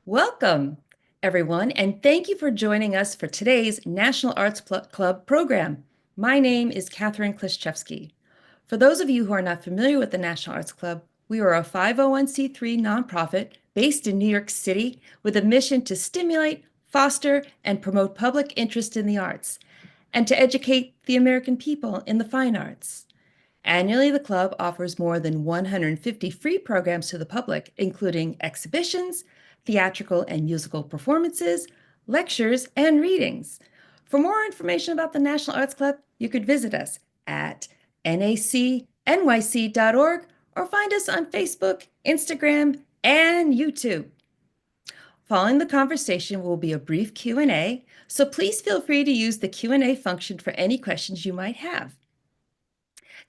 Welcome, everyone, and thank you for joining us for today's National Arts Club program. My name is Catherine Kliszewski. For those of you who are not familiar with the National Arts Club, we are a 501c3 nonprofit based in New York City with a mission to stimulate, foster, and promote public interest in the arts, and to educate the American people in the fine arts. Annually, the club offers more than 150 free programs to the public, including exhibitions, theatrical and musical performances, lectures, and readings. For more information about the National Arts Club, you could visit us at nacnyc.org or find us on Facebook, Instagram, and YouTube. Following the conversation will be a brief Q&A, so please feel free to use the Q&A function for any questions you might have.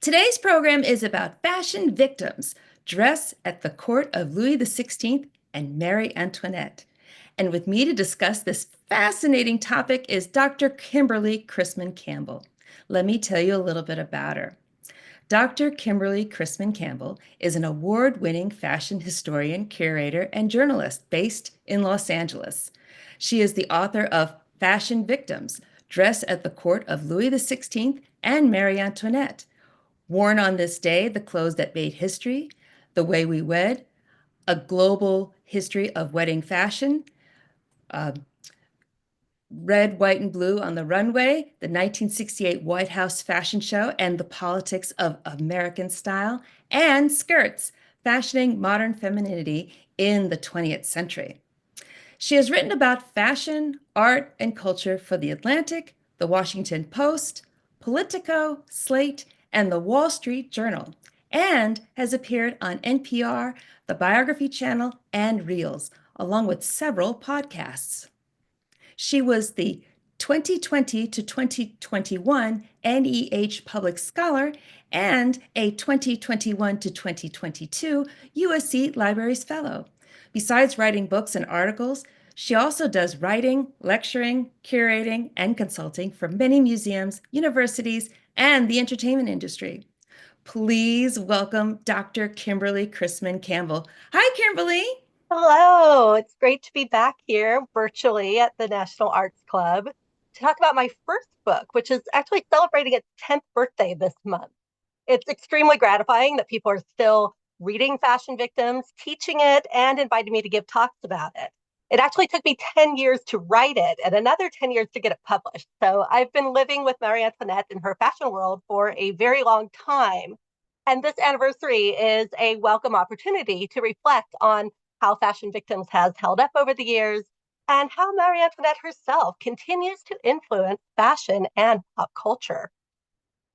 Today's program is about fashion victims dressed at the court of Louis XVI and Marie-Antoinette. And with me to discuss this fascinating topic is Dr. Kimberly Chrisman-Campbell. Let me tell you a little bit about her. Dr. Kimberly Chrisman-Campbell is an award-winning fashion historian, curator, and journalist based in Los Angeles. She is the author of Fashion Victims, Dressed at the Court of Louis XVI and Marie-Antoinette, Worn on This Day, The Clothes That Made History, The Way We Wed, A Global History of Wedding Fashion, Red, White, and Blue on the Runway, the 1968 White House Fashion Show, and the Politics of American Style, and Skirts, Fashioning Modern Femininity in the 20th Century. She has written about fashion, art, and culture for The Atlantic, The Washington Post, Politico, Slate, and the Wall Street Journal, and has appeared on NPR, the Biography Channel, and Reels, along with several podcasts. She was the 2020 to 2021 NEH Public Scholar and a 2021 to 2022 USC Libraries Fellow. Besides writing books and articles, she also does writing, lecturing, curating, and consulting for many museums, universities, and the entertainment industry. Please welcome Dr. Kimberly Chrisman-Campbell. Hi, Kimberly. Hello, it's great to be back here virtually at the National Arts Club to talk about my first book, which is actually celebrating its 10th birthday this month. It's extremely gratifying that people are still reading Fashion Victims, teaching it, and inviting me to give talks about it. It actually took me 10 years to write it and another 10 years to get it published. So I've been living with Marie Antoinette in her fashion world for a very long time. And this anniversary is a welcome opportunity to reflect on how Fashion Victims has held up over the years and how Marie Antoinette herself continues to influence fashion and pop culture.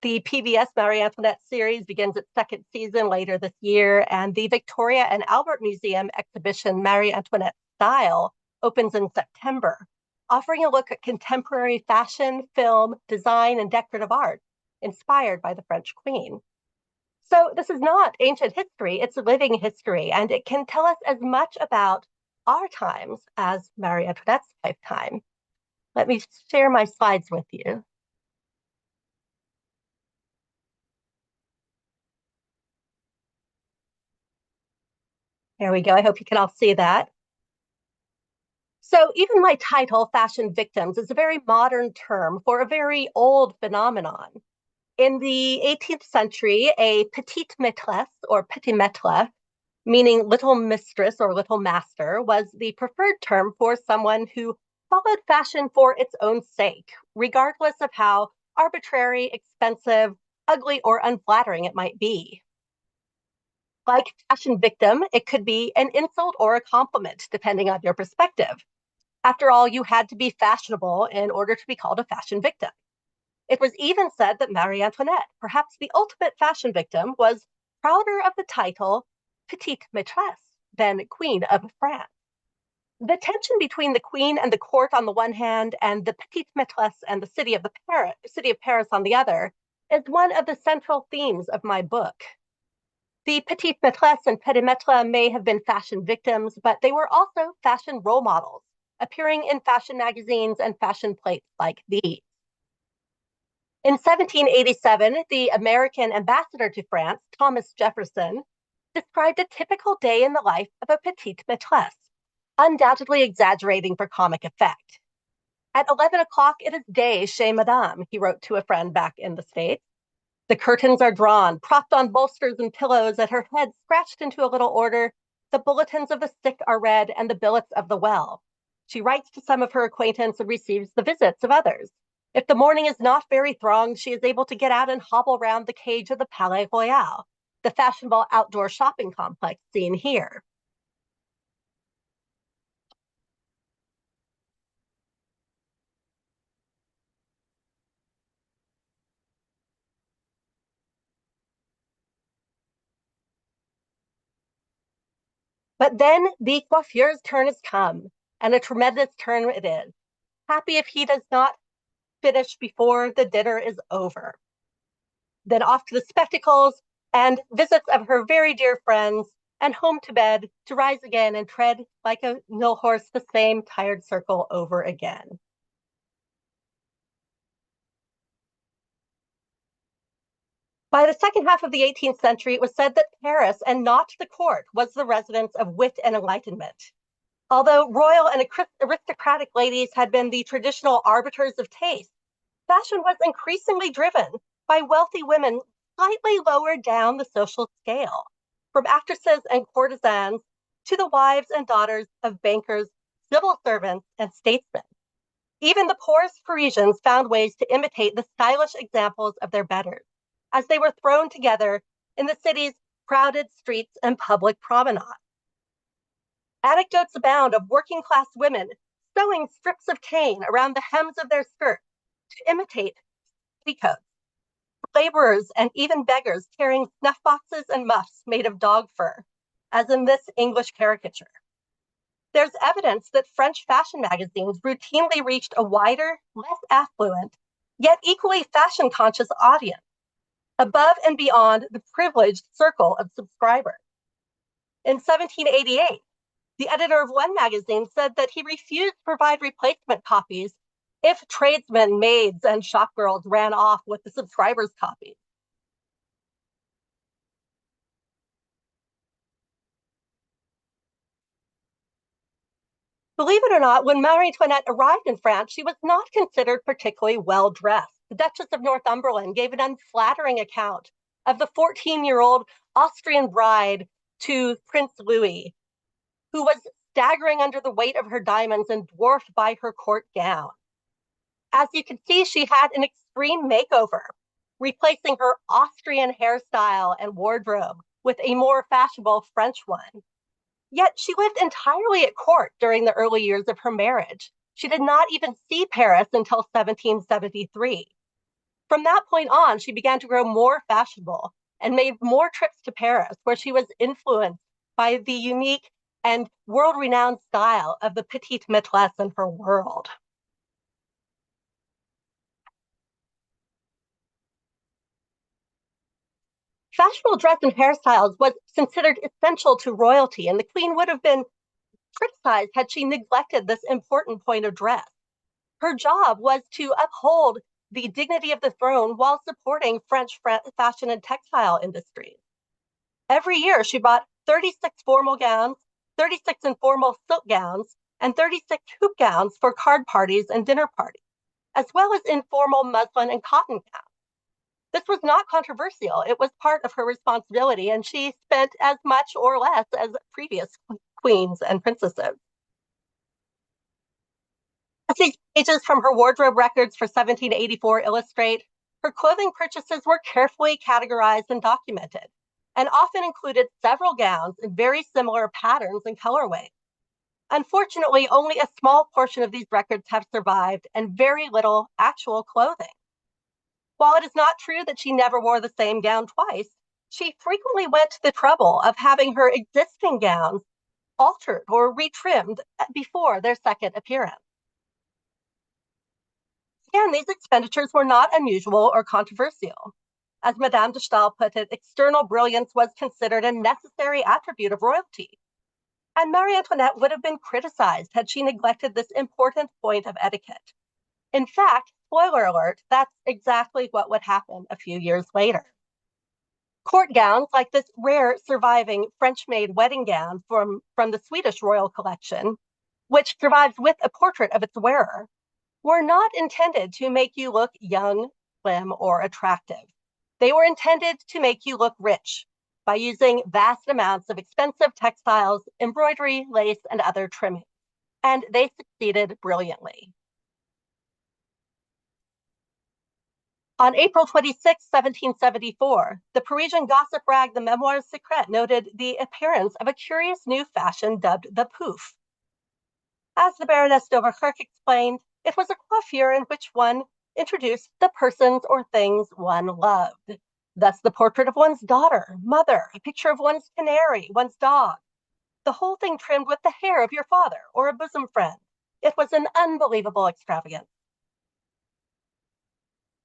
The PBS Marie Antoinette series begins its second season later this year, and the Victoria and Albert Museum exhibition Marie Antoinette Style opens in September, offering a look at contemporary fashion, film, design, and decorative art inspired by the French Queen. So this is not ancient history, it's living history, and it can tell us as much about our times as Marie Antoinette's lifetime. Let me share my slides with you. There we go. I hope you can all see that. So even my title, Fashion Victims, is a very modern term for a very old phenomenon. In the 18th century, a petite maitresse or petit maître, meaning little mistress or little master, was the preferred term for someone who followed fashion for its own sake, regardless of how arbitrary, expensive, ugly, or unflattering it might be. Like fashion victim, it could be an insult or a compliment, depending on your perspective. After all, you had to be fashionable in order to be called a fashion victim. It was even said that Marie Antoinette, perhaps the ultimate fashion victim, was prouder of the title petite maitresse than Queen of France. The tension between the Queen and the court on the one hand, and the petite maitresse and the city of Paris on the other, is one of the central themes of my book. The petite maitresse and petit maître may have been fashion victims, but they were also fashion role models, appearing in fashion magazines and fashion plates like these. In 1787, the American ambassador to France, Thomas Jefferson, described a typical day in the life of a petite maitresse. undoubtedly exaggerating for comic effect. At 11 o'clock, it is day chez Madame, he wrote to a friend back in the States. The curtains are drawn, propped on bolsters and pillows, at her head scratched into a little order. The bulletins of the sick are read and the billets of the well. She writes to some of her acquaintance and receives the visits of others. If the morning is not very thronged, she is able to get out and hobble round the cage of the Palais Royal, the fashionable outdoor shopping complex seen here. But then the coiffeur's turn has come, and a tremendous turn it is. Happy if he does not finish before the dinner is over. Then off to the spectacles and visits of her very dear friends, and home to bed to rise again and tread like a mill horse the same tired circle over again. By the second half of the 18th century, it was said that Paris, and not the court, was the residence of wit and enlightenment. Although royal and aristocratic ladies had been the traditional arbiters of taste, fashion was increasingly driven by wealthy women slightly lower down the social scale, from actresses and courtesans to the wives and daughters of bankers, civil servants, and statesmen. Even the poorest Parisians found ways to imitate the stylish examples of their betters, as they were thrown together in the city's crowded streets and public promenades. Anecdotes abound of working class women sewing strips of cane around the hems of their skirts to imitate petticoats. Laborers and even beggars carrying snuff boxes and muffs made of dog fur, as in this English caricature. There's evidence that French fashion magazines routinely reached a wider, less affluent, yet equally fashion-conscious audience, above and beyond the privileged circle of subscribers. In 1788, the editor of one magazine said that he refused to provide replacement copies if tradesmen, maids, and shopgirls ran off with the subscribers' copies. Believe it or not, when Marie-Antoinette arrived in France, she was not considered particularly well-dressed. The Duchess of Northumberland gave an unflattering account of the 14-year-old Austrian bride to Prince Louis, who was staggering under the weight of her diamonds and dwarfed by her court gown. As you can see, she had an extreme makeover, replacing her Austrian hairstyle and wardrobe with a more fashionable French one. Yet she lived entirely at court during the early years of her marriage. She did not even see Paris until 1773. From that point on, she began to grow more fashionable and made more trips to Paris, where she was influenced by the unique and world-renowned style of the petite maitresse in her world. Fashionable dress and hairstyles was considered essential to royalty, and the queen would have been criticized had she neglected this important point of dress. Her job was to uphold the dignity of the throne while supporting French fashion and textile industries. Every year, she bought 36 formal gowns, 36 informal silk gowns, and 36 hoop gowns for card parties and dinner parties, as well as informal muslin and cotton gowns. This was not controversial. It was part of her responsibility, and she spent as much or less as previous queens and princesses. As these pages from her wardrobe records for 1784 illustrate, her clothing purchases were carefully categorized and documented, and often included several gowns in very similar patterns and colorways. Unfortunately, only a small portion of these records have survived, and very little actual clothing. While it is not true that she never wore the same gown twice, she frequently went to the trouble of having her existing gowns altered or retrimmed before their second appearance. Again, these expenditures were not unusual or controversial. As Madame de Stael put it, external brilliance was considered a necessary attribute of royalty. And Marie Antoinette would have been criticized had she neglected this important point of etiquette. In fact, spoiler alert, that's exactly what would happen a few years later. Court gowns, like this rare surviving French-made wedding gown from the Swedish royal collection, which survives with a portrait of its wearer, were not intended to make you look young, slim, or attractive. They were intended to make you look rich by using vast amounts of expensive textiles, embroidery, lace, and other trimmings. And they succeeded brilliantly. On April 26, 1774, the Parisian gossip rag The Memoirs Secrets noted the appearance of a curious new fashion dubbed the poof. As the Baroness d'Auverquerque explained, it was a coiffure in which one introduced the persons or things one loved. Thus, the portrait of one's daughter, mother, a picture of one's canary, one's dog, the whole thing trimmed with the hair of your father or a bosom friend. It was an unbelievable extravagance.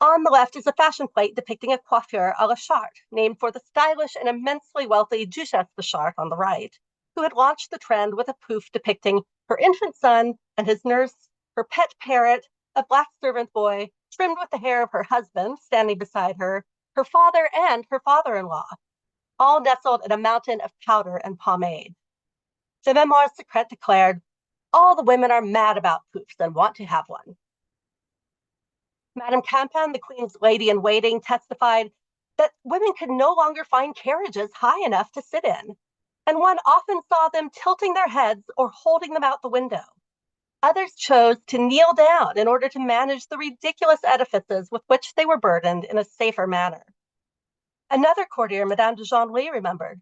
On the left is a fashion plate depicting a coiffure à la Charte, named for the stylish and immensely wealthy Duchesse de Chartres on the right, who had launched the trend with a poof depicting her infant son and his nurse, her pet parrot, a black servant boy, trimmed with the hair of her husband standing beside her, her father and her father-in-law, all nestled in a mountain of powder and pomade. The Memoirs Secrets declared, all the women are mad about poofs and want to have one. Madame Campan, the Queen's lady-in-waiting, testified that women could no longer find carriages high enough to sit in, and one often saw them tilting their heads or holding them out the window. Others chose to kneel down in order to manage the ridiculous edifices with which they were burdened in a safer manner. Another courtier, Madame de Genlis, remembered,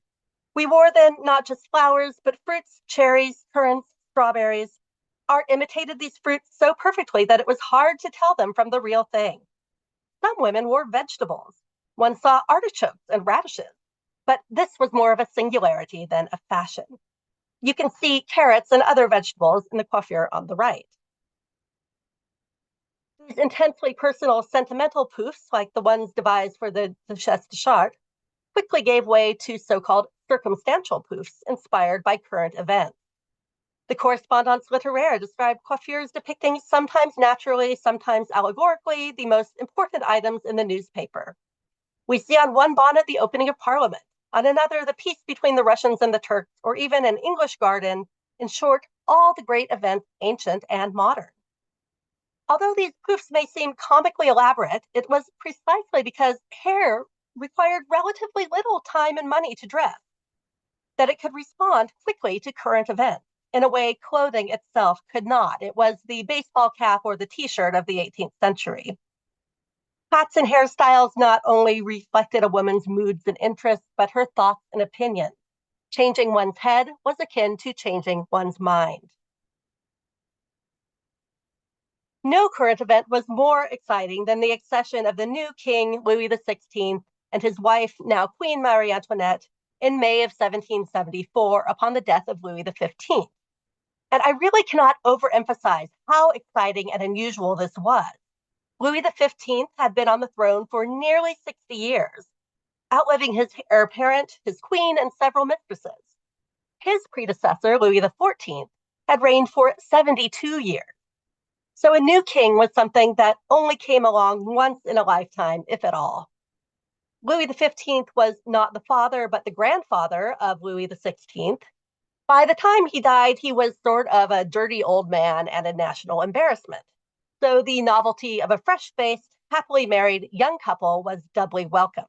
we wore then not just flowers, but fruits, cherries, currants, strawberries. Art imitated these fruits so perfectly that it was hard to tell them from the real thing. Some women wore vegetables. One saw artichokes and radishes, but this was more of a singularity than a fashion. You can see carrots and other vegetables in the coiffure on the right. These intensely personal, sentimental poofs, like the ones devised for the Duchesse de Chartres, quickly gave way to so-called circumstantial poofs inspired by current events. The Correspondance Littéraire described coiffures depicting, sometimes naturally, sometimes allegorically, the most important items in the newspaper. We see on one bonnet the opening of Parliament, on another the peace between the Russians and the Turks, or even an English garden. In short, all the great events, ancient and modern. Although these poofs may seem comically elaborate, it was precisely because hair required relatively little time and money to dress that it could respond quickly to current events in a way clothing itself could not. It was the baseball cap or the t-shirt of the 18th century. Hats and hairstyles not only reflected a woman's moods and interests, but her thoughts and opinions. Changing one's head was akin to changing one's mind. No current event was more exciting than the accession of the new king, Louis XVI, and his wife, now Queen Marie-Antoinette, in May of 1774 upon the death of Louis XV. And I really cannot overemphasize how exciting and unusual this was. Louis XV had been on the throne for nearly 60 years, outliving his heir apparent, his queen, and several mistresses. His predecessor, Louis XIV, had reigned for 72 years. So a new king was something that only came along once in a lifetime, if at all. Louis XV was not the father, but the grandfather of Louis XVI. By the time he died, he was sort of a dirty old man and a national embarrassment. So the novelty of a fresh-faced, happily married young couple was doubly welcome.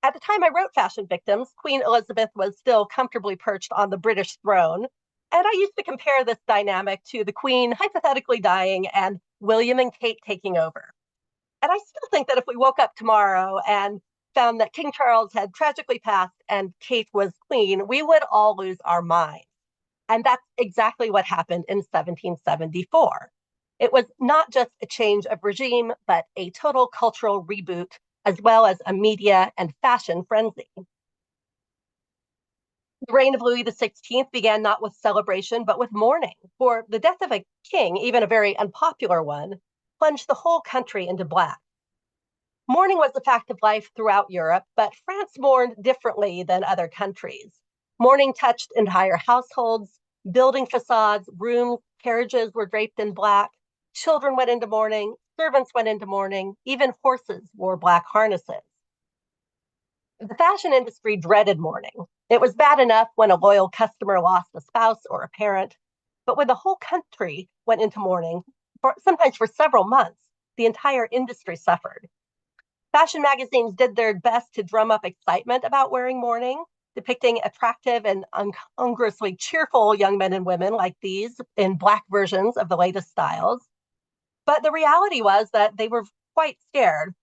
At the time I wrote Fashion Victims, Queen Elizabeth was still comfortably perched on the British throne, and I used to compare this dynamic to the Queen hypothetically dying and William and Kate taking over. And I still think that if we woke up tomorrow and found that King Charles had tragically passed and Kate was queen, we would all lose our minds. And that's exactly what happened in 1774. It was not just a change of regime, but a total cultural reboot, as well as a media and fashion frenzy. The reign of Louis XVI began not with celebration, but with mourning, for the death of a king, even a very unpopular one, plunged the whole country into black. Mourning was a fact of life throughout Europe, but France mourned differently than other countries. Mourning touched entire households, building facades, rooms, carriages were draped in black, children went into mourning, servants went into mourning, even horses wore black harnesses. The fashion industry dreaded mourning. It was bad enough when a loyal customer lost a spouse or a parent, but when the whole country went into mourning, sometimes for several months, the entire industry suffered. Fashion magazines did their best to drum up excitement about wearing mourning, depicting attractive and incongruously cheerful young men and women like these in Black versions of the latest styles. But the reality was that they were quite scared.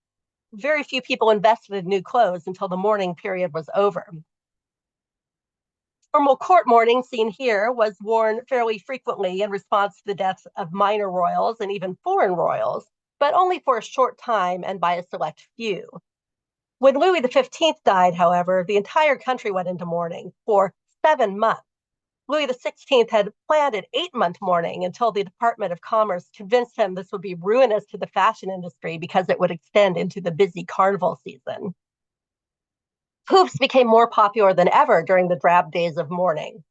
Very few people invested in new clothes until the mourning period was over. Formal court mourning seen here was worn fairly frequently in response to the deaths of minor royals and even foreign royals, but only for a short time and by a select few. When Louis XV died, however, the entire country went into mourning for 7 months. Louis XVI had planned an 8-month mourning until the Department of Commerce convinced him this would be ruinous to the fashion industry because it would extend into the busy carnival season. Poofs became more popular than ever during the drab days of mourning.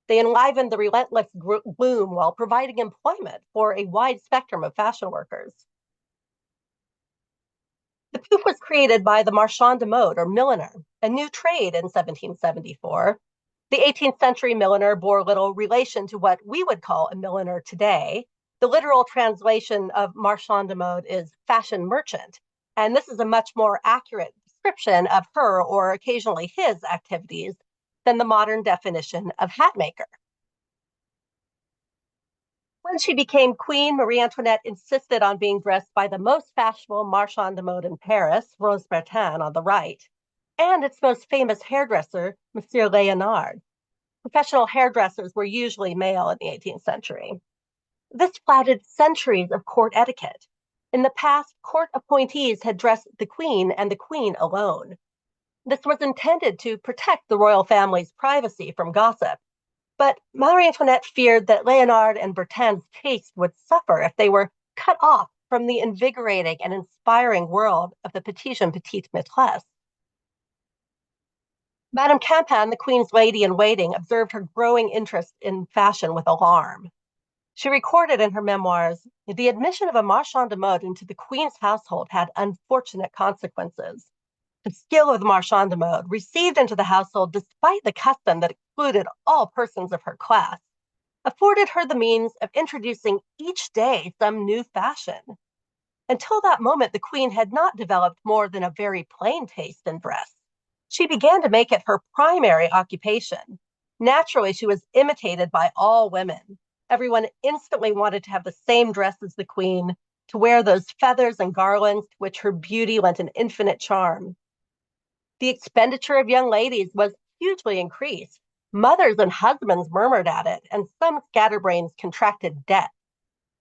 They enlivened the relentless gloom while providing employment for a wide spectrum of fashion workers. The poof was created by the marchand de mode, or milliner, a new trade in 1774. The 18th century milliner bore little relation to what we would call a milliner today. The literal translation of marchand de mode is fashion merchant, and this is a much more accurate description of her, or occasionally his, activities than the modern definition of hat maker. When she became queen, Marie-Antoinette insisted on being dressed by the most fashionable marchand de mode in Paris, Rose Bertin on the right, and its most famous hairdresser, Monsieur Léonard. Professional hairdressers were usually male in the 18th century. This flattered centuries of court etiquette. In the past, court appointees had dressed the queen and the queen alone. This was intended to protect the royal family's privacy from gossip. But Marie-Antoinette feared that Léonard and Bertin's taste would suffer if they were cut off from the invigorating and inspiring world of the petite and petite maitresse. Madame Campan, the queen's lady-in-waiting, observed her growing interest in fashion with alarm. She recorded in her memoirs, the admission of a marchand de mode into the queen's household had unfortunate consequences. The skill of the marchand de mode, received into the household despite the custom that excluded all persons of her class, afforded her the means of introducing each day some new fashion. Until that moment, the queen had not developed more than a very plain taste in dress. She began to make it her primary occupation. Naturally, she was imitated by all women. Everyone instantly wanted to have the same dress as the queen, to wear those feathers and garlands to which her beauty lent an infinite charm. The expenditure of young ladies was hugely increased. Mothers and husbands murmured at it, and some scatterbrains contracted debt.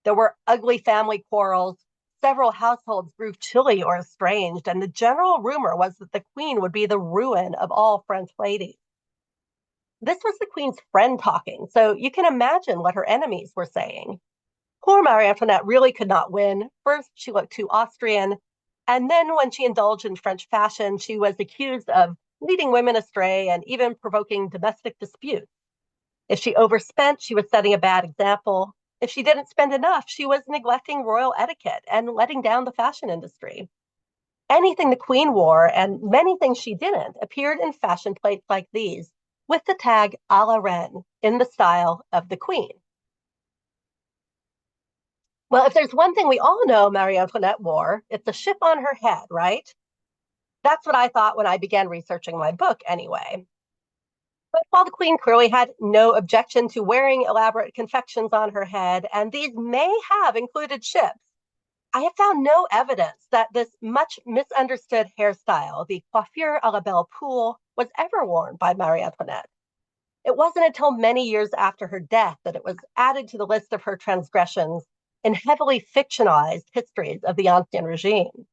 There were ugly family quarrels. Several households grew chilly or estranged, and the general rumor was that the queen would be the ruin of all French ladies. This was the queen's friend talking, so you can imagine what her enemies were saying. Poor Marie Antoinette really could not win. First, she looked too Austrian, and then when she indulged in French fashion, she was accused of leading women astray and even provoking domestic disputes. If she overspent, she was setting a bad example. If she didn't spend enough, she was neglecting royal etiquette and letting down the fashion industry. Anything the queen wore, and many things she didn't, appeared in fashion plates like these, with the tag à la reine, in the style of the queen. Well, if there's one thing we all know Marie Antoinette wore, it's a chip on her head, right? That's what I thought when I began researching my book, anyway. But while the queen clearly had no objection to wearing elaborate confections on her head, and these may have included chips, I have found no evidence that this much misunderstood hairstyle, the coiffure à la belle poule, was ever worn by Marie Antoinette. It wasn't until many years after her death that it was added to the list of her transgressions in heavily fictionalized histories of the Ancien Regime.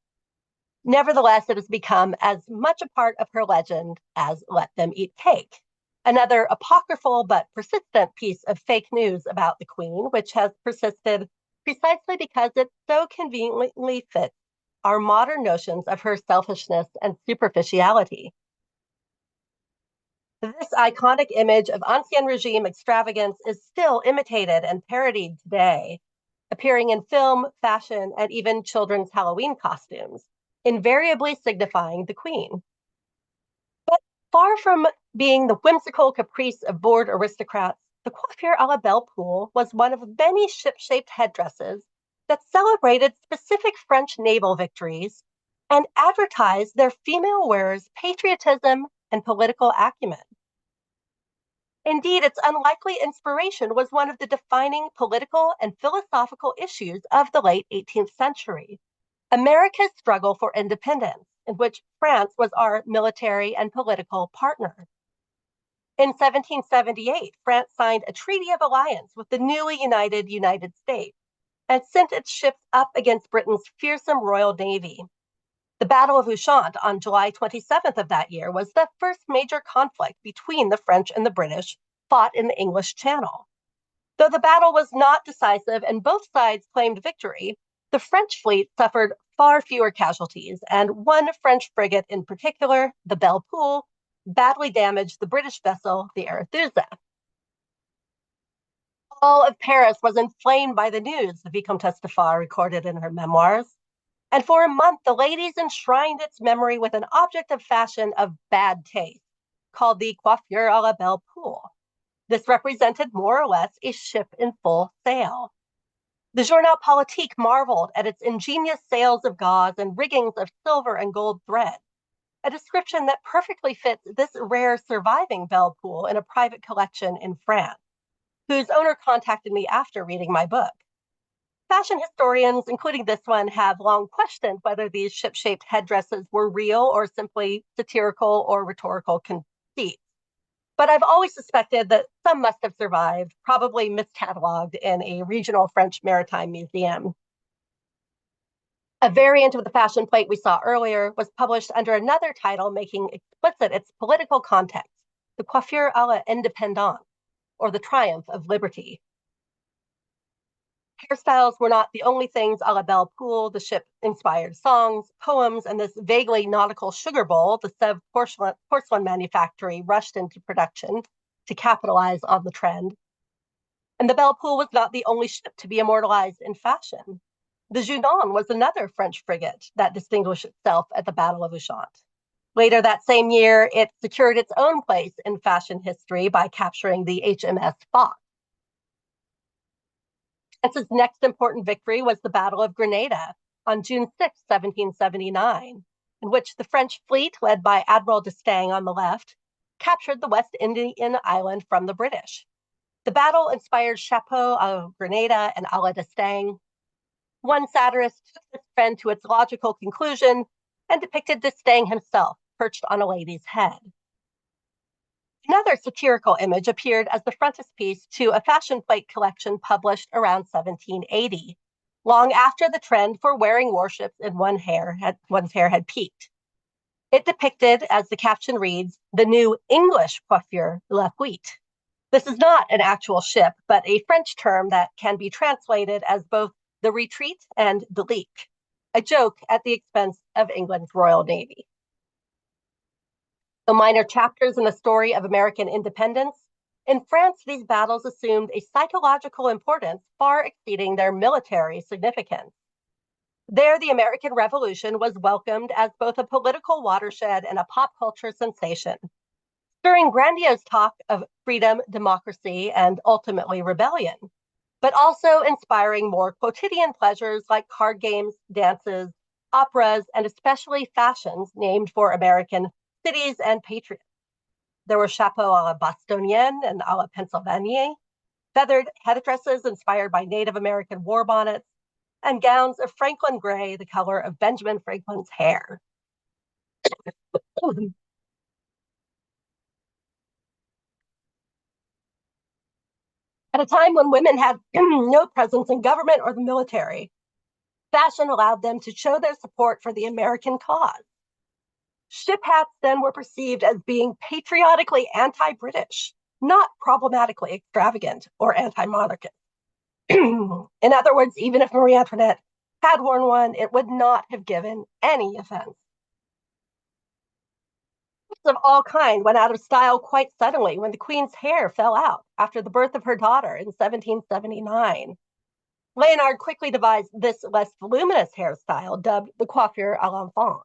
Nevertheless, it has become as much a part of her legend as let them eat cake, another apocryphal but persistent piece of fake news about the queen, which has persisted precisely because it so conveniently fits our modern notions of her selfishness and superficiality. This iconic image of Ancien Regime extravagance is still imitated and parodied today, appearing in film, fashion, and even children's Halloween costumes, invariably signifying the queen. Far from being the whimsical caprice of bored aristocrats, the coiffure à la Belle Poule was one of many ship-shaped headdresses that celebrated specific French naval victories and advertised their female wearers' patriotism and political acumen. Indeed, its unlikely inspiration was one of the defining political and philosophical issues of the late 18th century, America's struggle for independence, in which France was our military and political partner. In 1778, France signed a treaty of alliance with the newly united United States and sent its ships up against Britain's fearsome Royal Navy. The Battle of Ushant on July 27th of that year was the first major conflict between the French and the British fought in the English Channel. Though the battle was not decisive and both sides claimed victory, the French fleet suffered far fewer casualties, and one French frigate in particular, the Belle Poule, badly damaged the British vessel, the Arethusa. All of Paris was inflamed by the news, the Vicomtesse de Far recorded in her memoirs. And for a month, the ladies enshrined its memory with an object of fashion of bad taste, called the coiffure à la Belle Poule. This represented more or less a ship in full sail. The Journal Politique marveled at its ingenious sails of gauze and riggings of silver and gold thread, a description that perfectly fits this rare surviving Belle Poule in a private collection in France, whose owner contacted me after reading my book. Fashion historians, including this one, have long questioned whether these ship-shaped headdresses were real or simply satirical or rhetorical conceits. But I've always suspected that some must have survived, probably miscatalogued in a regional French maritime museum. A variant of the fashion plate we saw earlier was published under another title making explicit its political context, the coiffure à la indépendance, or the triumph of liberty. Hairstyles were not the only things à la Belle Poule. The ship inspired songs, poems, and this vaguely nautical sugar bowl the Sèvres porcelain manufactory rushed into production to capitalize on the trend. And the Belle Poule was not the only ship to be immortalized in fashion. The Junon was another French frigate that distinguished itself at the Battle of Ushant. Later that same year, it secured its own place in fashion history by capturing the HMS Fox. France's next important victory was the Battle of Grenada on June 6, 1779, in which the French fleet, led by Admiral d'Estaing on the left, captured the West Indian island from the British. The battle inspired Chapeau of Grenada and à la d'Estaing. One satirist took this trend to its logical conclusion and depicted d'Estaing himself perched on a lady's head. Another satirical image appeared as the frontispiece to a fashion plate collection published around 1780, long after the trend for wearing warships in one's hair had peaked. It depicted, as the caption reads, the new English coiffure, la fuite. This is not an actual ship, but a French term that can be translated as both the retreat and the leak, a joke at the expense of England's Royal Navy. Though minor chapters in the story of American independence, in France, these battles assumed a psychological importance far exceeding their military significance. There, the American Revolution was welcomed as both a political watershed and a pop culture sensation, stirring grandiose talk of freedom, democracy, and ultimately rebellion, but also inspiring more quotidian pleasures like card games, dances, operas, and especially fashions named for American cities and patriots. There were chapeaux à la Bostonienne and à la Pennsylvanie, feathered headdresses inspired by Native American war bonnets, and gowns of Franklin gray, the color of Benjamin Franklin's hair. At a time when women had no presence in government or the military, fashion allowed them to show their support for the American cause. Ship hats then were perceived as being patriotically anti-British, not problematically extravagant or anti-monarchist. In other words, even if Marie-Antoinette had worn one, it would not have given any offense. Of all kinds went out of style quite suddenly when the Queen's hair fell out after the birth of her daughter in 1779. Leonard quickly devised this less voluminous hairstyle dubbed the coiffure à l'enfant.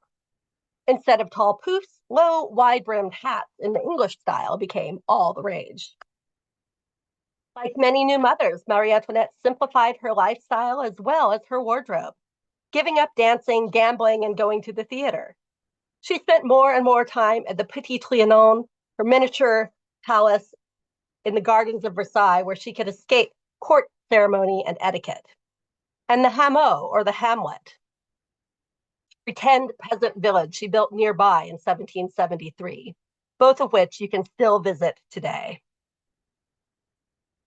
Instead of tall poofs, Low, wide-brimmed hats in the English style became all the rage. Like many new mothers, Marie Antoinette simplified her lifestyle as well as her wardrobe, giving up dancing, gambling, and going to the theater. She spent more and more time at the Petit Trianon, her miniature palace in the gardens of Versailles, where she could escape court ceremony and etiquette, and the hameau, or the hamlet, pretend peasant village she built nearby in 1773, both of which you can still visit today.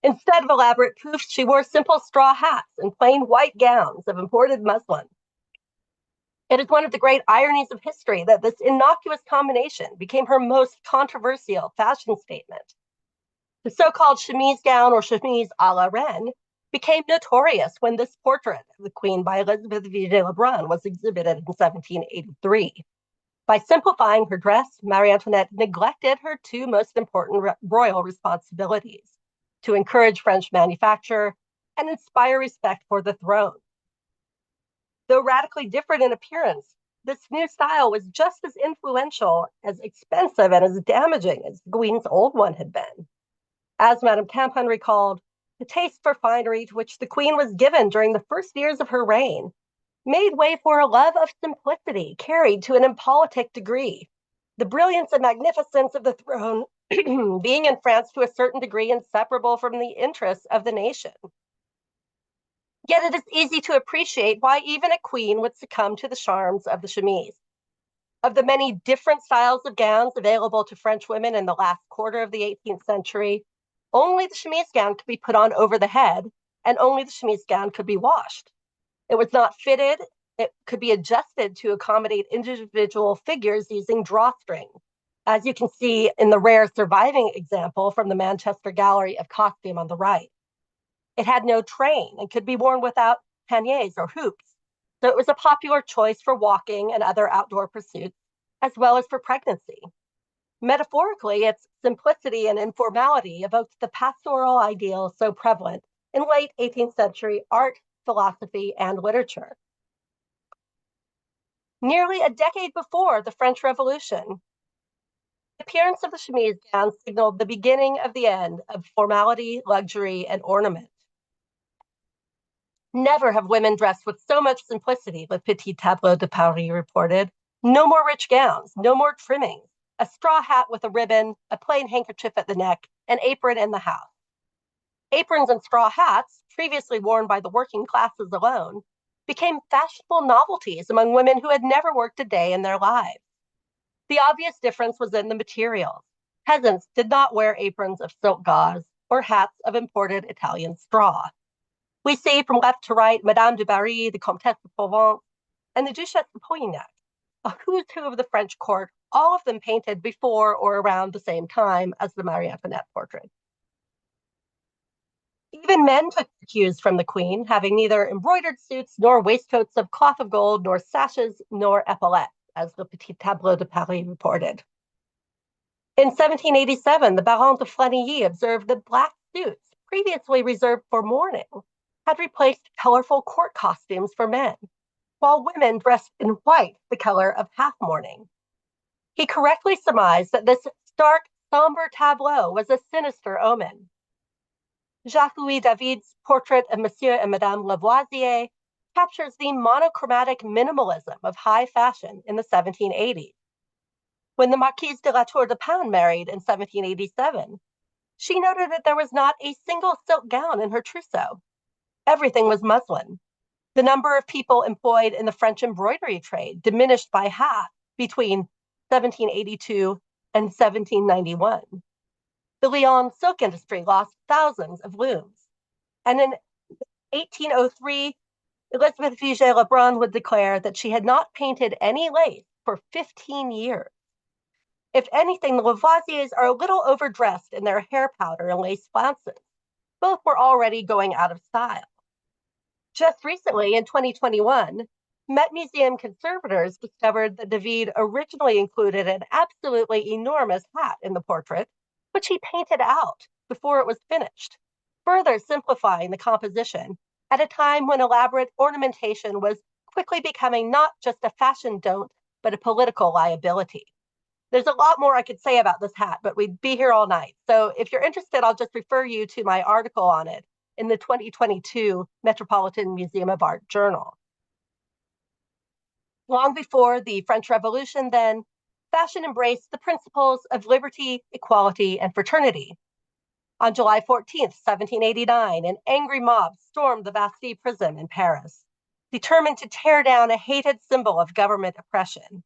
Instead of elaborate poofs, she wore simple straw hats and plain white gowns of imported muslin. It is one of the great ironies of history that this innocuous combination became her most controversial fashion statement. The so-called chemise gown or chemise à la reine became notorious when this portrait of the Queen by Elizabeth Vigée-Lebrun was exhibited in 1783. By simplifying her dress, Marie Antoinette neglected her two most important royal responsibilities: to encourage French manufacture and inspire respect for the throne. Though radically different in appearance, this new style was just as influential, as expensive, and as damaging as the Queen's old one had been. As Madame Campan recalled, the taste for finery to which the Queen was given during the first years of her reign made way for a love of simplicity carried to an impolitic degree. The brilliance and magnificence of the throne being in France to a certain degree inseparable from the interests of the nation. Yet it is easy to appreciate why even a queen would succumb to the charms of the chemise. Of the many different styles of gowns available to French women in the last quarter of the 18th century, only the chemise gown could be put on over the head, and only the chemise gown could be washed. It was not fitted. It could be adjusted to accommodate individual figures using drawstrings, as you can see in the rare surviving example from the Manchester Gallery of Costume on the right. It had no train and could be worn without panniers or hoops, so it was a popular choice for walking and other outdoor pursuits, as well as for pregnancy. Metaphorically, its simplicity and informality evoked the pastoral ideal so prevalent in late 18th century art, philosophy, and literature. Nearly a decade before the French Revolution, the appearance of the chemise gown signaled the beginning of the end of formality, luxury, and ornament. Never have women dressed with so much simplicity, Le Petit Tableau de Paris reported. No more rich gowns, no more trimmings, a straw hat with a ribbon, a plain handkerchief at the neck, an apron in the house. Aprons and straw hats, previously worn by the working classes alone, became fashionable novelties among women who had never worked a day in their lives. The obvious difference was in the materials. Peasants did not wear aprons of silk gauze or hats of imported Italian straw. We see from left to right Madame du Barry, the Comtesse de Provence, and the Duchesse de Polignac, a who's who of the French court, all of them painted before or around the same time as the Marie Antoinette portrait. Even men took cues from the Queen, having neither embroidered suits nor waistcoats of cloth of gold, nor sashes, nor epaulettes, as the Petit Tableau de Paris reported. In 1787, the Baron de Flanilly observed that black suits, previously reserved for mourning, had replaced colorful court costumes for men, while women dressed in white, the color of half-mourning. He correctly surmised that this stark, somber tableau was a sinister omen. Jacques-Louis David's portrait of Monsieur and Madame Lavoisier captures the monochromatic minimalism of high fashion in the 1780s. When the Marquise de la Tour de Pin married in 1787, she noted that there was not a single silk gown in her trousseau. Everything was muslin. The number of people employed in the French embroidery trade diminished by half between 1782 and 1791. The Lyon silk industry lost thousands of looms. And in 1803, Elizabeth Vigée-Lebrun would declare that she had not painted any lace for 15 years. If anything, the Lavoisiers are a little overdressed in their hair powder and lace flounces. Both were already going out of style. Just recently, in 2021, Met Museum conservators discovered that David originally included an absolutely enormous hat in the portrait, which he painted out before it was finished, further simplifying the composition at a time when elaborate ornamentation was quickly becoming not just a fashion don't, but a political liability. There's a lot more I could say about this hat, but we'd be here all night. So if you're interested, I'll just refer you to my article on it in the 2022 Metropolitan Museum of Art Journal. Long before the French Revolution, then, fashion embraced the principles of liberty, equality, and fraternity. On July 14th, 1789, an angry mob stormed the Bastille prison in Paris, determined to tear down a hated symbol of government oppression.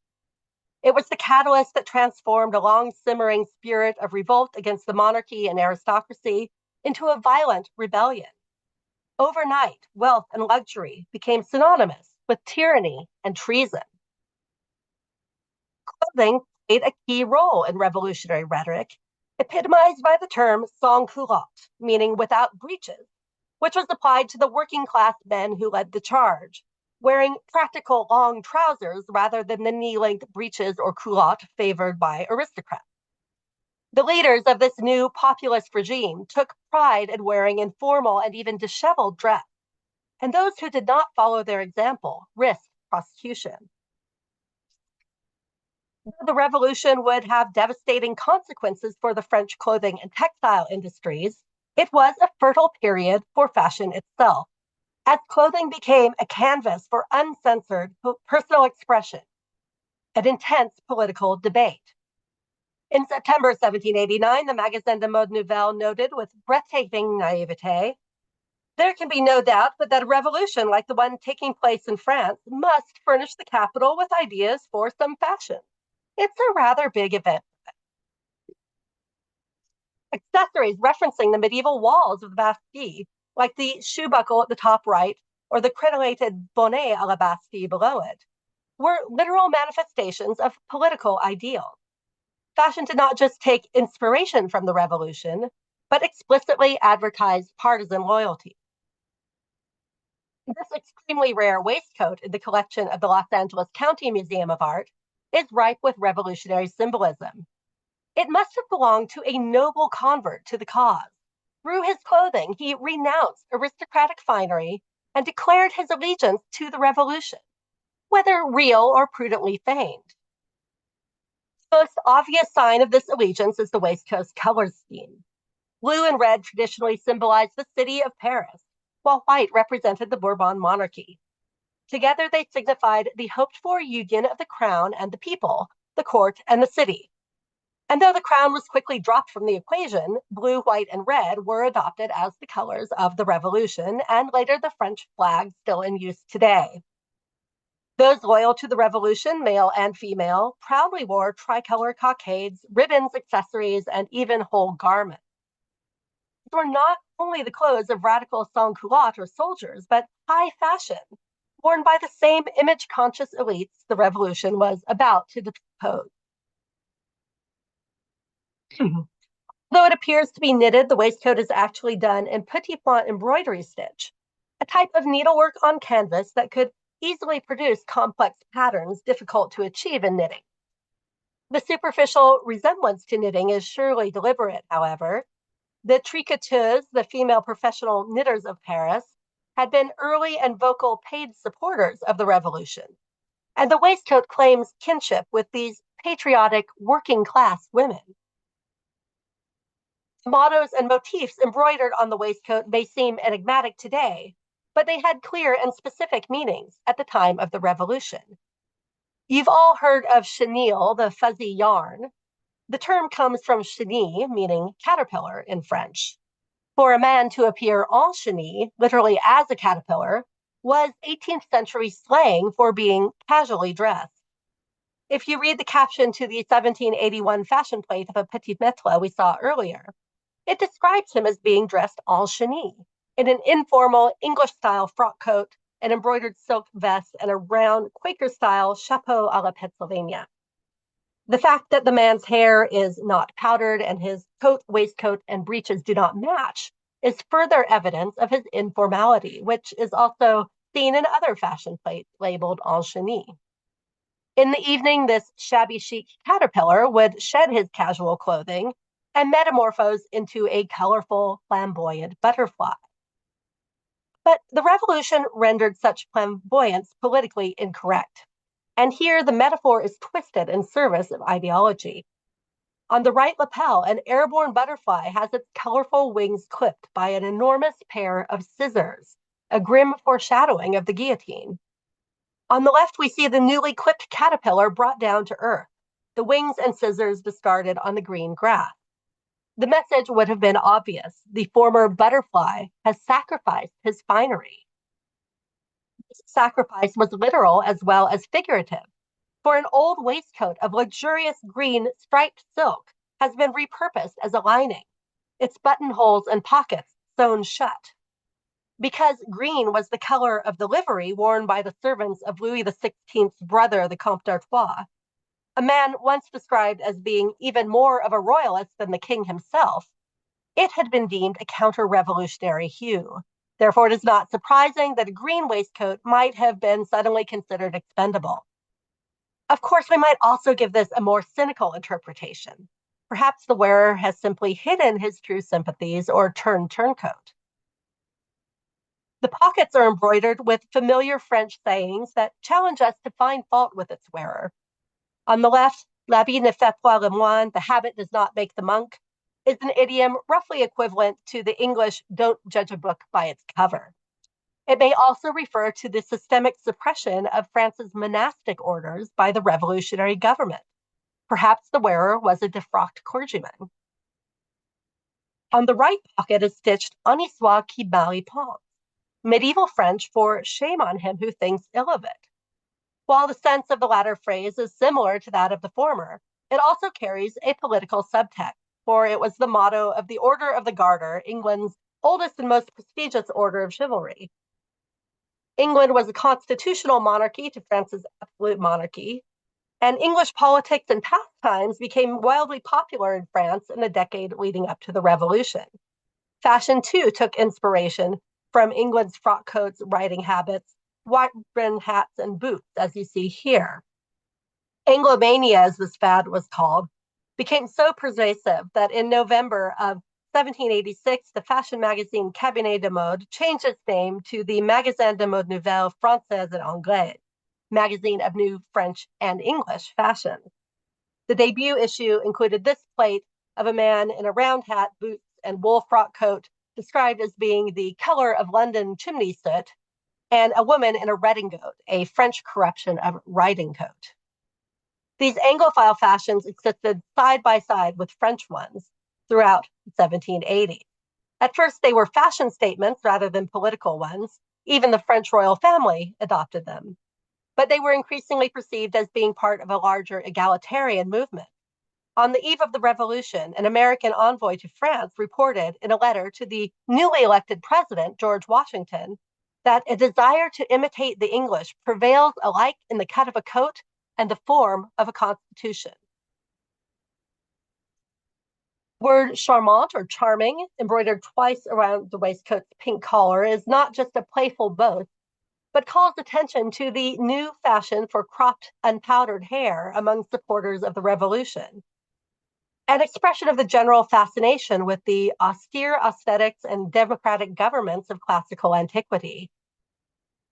It was the catalyst that transformed a long-simmering spirit of revolt against the monarchy and aristocracy into a violent rebellion. Overnight, wealth and luxury became synonymous with tyranny and treason. Clothing played a key role in revolutionary rhetoric, epitomized by the term sans-culotte, meaning without breeches, which was applied to the working-class men who led the charge, wearing practical long trousers rather than the knee-length breeches or culotte favored by aristocrats. The leaders of this new populist regime took pride in wearing informal and even disheveled dress, and those who did not follow their example risked prosecution. The revolution would have devastating consequences for the French clothing and textile industries. It was a fertile period for fashion itself, as clothing became a canvas for uncensored personal expression and intense political debate. In September 1789, the Magasin de Mode Nouvelle noted with breathtaking naivete, "There can be no doubt but that a revolution like the one taking place in France must furnish the capital with ideas for some fashion. It's a rather big event." Accessories referencing the medieval walls of the Bastille, like the shoe buckle at the top right or the crenellated bonnet à la Bastille below it, were literal manifestations of political ideals. Fashion did not just take inspiration from the revolution, but explicitly advertised partisan loyalty. This extremely rare waistcoat in the collection of the Los Angeles County Museum of Art is ripe with revolutionary symbolism. It must have belonged to a noble convert to the cause. Through his clothing, he renounced aristocratic finery and declared his allegiance to the revolution, whether real or prudently feigned. The most obvious sign of this allegiance is the waistcoat's color scheme. Blue and red traditionally symbolized the city of Paris, while white represented the Bourbon monarchy. Together, they signified the hoped-for union of the crown and the people, the court and the city. And though the crown was quickly dropped from the equation, blue, white, and red were adopted as the colors of the revolution, and later the French flag still in use today. Those loyal to the revolution, male and female, proudly wore tricolor cockades, ribbons, accessories, and even whole garments. These were not only the clothes of radical sans-culotte or soldiers, but high fashion, worn by the same image-conscious elites the revolution was about to depose. Though it appears to be knitted, the waistcoat is actually done in petit point embroidery stitch, a type of needlework on canvas that could easily produce complex patterns difficult to achieve in knitting. The superficial resemblance to knitting is surely deliberate, however. The tricoteuses, the female professional knitters of Paris, had been early and vocal paid supporters of the revolution, and the waistcoat claims kinship with these patriotic working-class women. Mottos and motifs embroidered on the waistcoat may seem enigmatic today, but they had clear and specific meanings at the time of the revolution. You've all heard of chenille, the fuzzy yarn. The term comes from chenille, meaning caterpillar in French. For a man to appear en chenille, literally as a caterpillar, was 18th century slang for being casually dressed. If you read the caption to the 1781 fashion plate of a petite maitresse we saw earlier, it describes him as being dressed en chenille, in an informal English-style frock coat, an embroidered silk vest, and a round Quaker-style chapeau a la Pennsylvania. The fact that the man's hair is not powdered and his coat, waistcoat, and breeches do not match is further evidence of his informality, which is also seen in other fashion plates labeled en chenille. In the evening, this shabby chic caterpillar would shed his casual clothing and metamorphose into a colorful, flamboyant butterfly. But the revolution rendered such flamboyance politically incorrect. And here the metaphor is twisted in service of ideology. On the right lapel, an airborne butterfly has its colorful wings clipped by an enormous pair of scissors, a grim foreshadowing of the guillotine. On the left, we see the newly clipped caterpillar brought down to earth, the wings and scissors discarded on the green grass. The message would have been obvious. The former butterfly has sacrificed his finery. This sacrifice was literal as well as figurative, for an old waistcoat of luxurious green striped silk has been repurposed as a lining, its buttonholes and pockets sewn shut. Because green was the color of the livery worn by the servants of Louis XVI's brother, the Comte d'Artois, a man once described as being even more of a royalist than the king himself, it had been deemed a counter-revolutionary hue. Therefore, it is not surprising that a green waistcoat might have been suddenly considered expendable. Of course, we might also give this a more cynical interpretation. Perhaps the wearer has simply hidden his true sympathies or turned turncoat. The pockets are embroidered with familiar French sayings that challenge us to find fault with its wearer. On the left, l'habit ne fait pas le moine, the habit does not make the monk, is an idiom roughly equivalent to the English don't judge a book by its cover. It may also refer to the systemic suppression of France's monastic orders by the revolutionary government. Perhaps the wearer was a defrocked clergyman. On the right pocket is stitched "En histoire qui mal y pense," medieval French for shame on him who thinks ill of it. While the sense of the latter phrase is similar to that of the former, it also carries a political subtext, for it was the motto of the Order of the Garter, England's oldest and most prestigious order of chivalry. England was a constitutional monarchy to France's absolute monarchy, and English politics and pastimes became wildly popular in France in the decade leading up to the Revolution. Fashion, too, took inspiration from England's frock coats, riding habits, wide-brimmed hats, and boots, as you see here. Anglomania, as this fad was called, became so pervasive that in November of 1786, the fashion magazine Cabinet de Mode changed its name to the Magasin de Mode Nouvelle Française et Anglaise, magazine of new French and English fashion. The debut issue included this plate of a man in a round hat, boots, and wool frock coat, described as being the color of London chimney soot, and a woman in a redingote, a French corruption of riding coat. These Anglophile fashions existed side by side with French ones throughout the 1780s. At first, they were fashion statements rather than political ones. Even the French royal family adopted them. But they were increasingly perceived as being part of a larger egalitarian movement. On the eve of the Revolution, an American envoy to France reported in a letter to the newly elected president, George Washington, that a desire to imitate the English prevails alike in the cut of a coat and the form of a constitution. Word charmant or charming, embroidered twice around the waistcoat's pink collar, is not just a playful boast, but calls attention to the new fashion for cropped, unpowdered hair among supporters of the Revolution. An expression of the general fascination with the austere aesthetics and democratic governments of classical antiquity.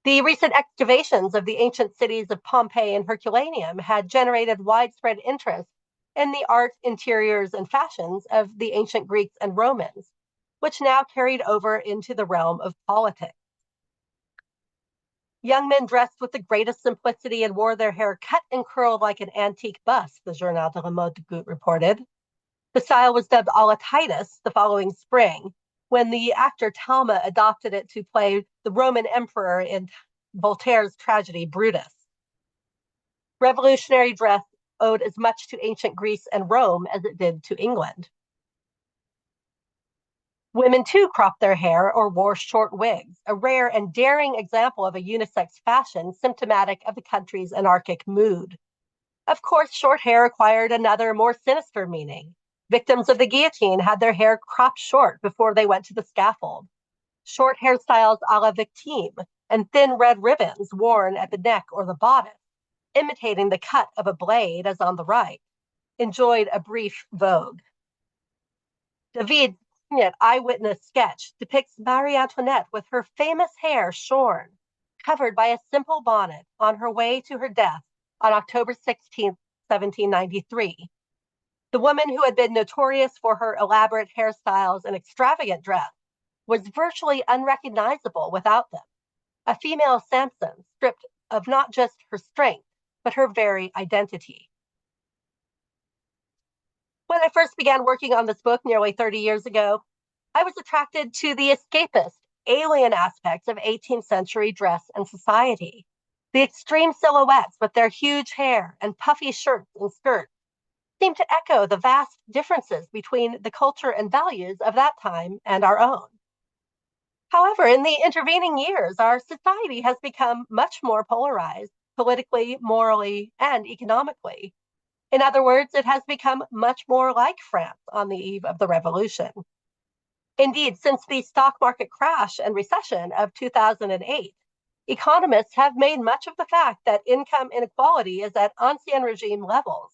The recent excavations of the ancient cities of Pompeii and Herculaneum had generated widespread interest in the art, interiors, and fashions of the ancient Greeks and Romans, which now carried over into the realm of politics. Young men dressed with the greatest simplicity and wore their hair cut and curled like an antique bust, the Journal de la Mode de Goutte reported. The style was dubbed a la Titus the following spring, when the actor Talma adopted it to play the Roman emperor in Voltaire's tragedy Brutus. Revolutionary dress owed as much to ancient Greece and Rome as it did to England. Women too cropped their hair or wore short wigs, a rare and daring example of a unisex fashion symptomatic of the country's anarchic mood. Of course, short hair acquired another, more sinister meaning. Victims of the guillotine had their hair cropped short before they went to the scaffold. Short hairstyles a la victime and thin red ribbons worn at the neck or the bodice, imitating the cut of a blade as on the right, enjoyed a brief vogue. David's poignant eyewitness sketch depicts Marie-Antoinette with her famous hair shorn, covered by a simple bonnet on her way to her death on October 16, 1793. The woman who had been notorious for her elaborate hairstyles and extravagant dress was virtually unrecognizable without them. A female Samson, stripped of not just her strength, but her very identity. When I first began working on this book nearly 30 years ago, I was attracted to the escapist, alien aspects of 18th century dress and society. The extreme silhouettes with their huge hair and puffy shirts and skirts seem to echo the vast differences between the culture and values of that time and our own. However, in the intervening years, our society has become much more polarized politically, morally, and economically. In other words, it has become much more like France on the eve of the revolution. Indeed, since the stock market crash and recession of 2008, economists have made much of the fact that income inequality is at ancien regime levels,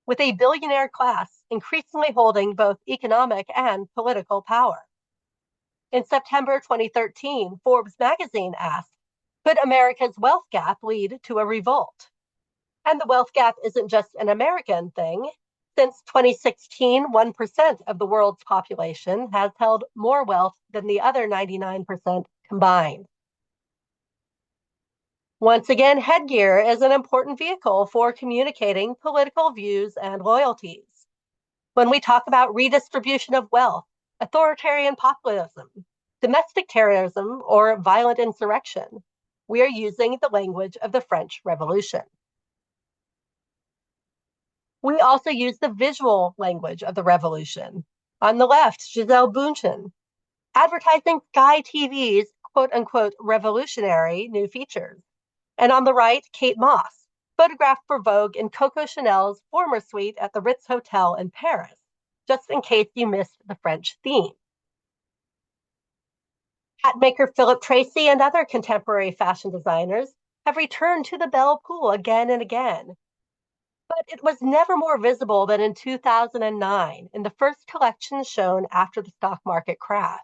with a billionaire class increasingly holding both economic and political power. In September 2013, Forbes magazine asked, could America's wealth gap lead to a revolt? And the wealth gap isn't just an American thing. Since 2016, 1% of the world's population has held more wealth than the other 99% combined. Once again, headgear is an important vehicle for communicating political views and loyalties. When we talk about redistribution of wealth, authoritarian populism, domestic terrorism, or violent insurrection, we are using the language of the French Revolution. We also use the visual language of the revolution. On the left, Gisele Bündchen, advertising Sky TV's quote-unquote revolutionary new features. And on the right, Kate Moss, photographed for Vogue in Coco Chanel's former suite at the Ritz Hotel in Paris, just in case you missed the French theme. Hatmaker Philip Tracy and other contemporary fashion designers have returned to the Belle Pool again and again. But it was never more visible than in 2009 in the first collection shown after the stock market crash.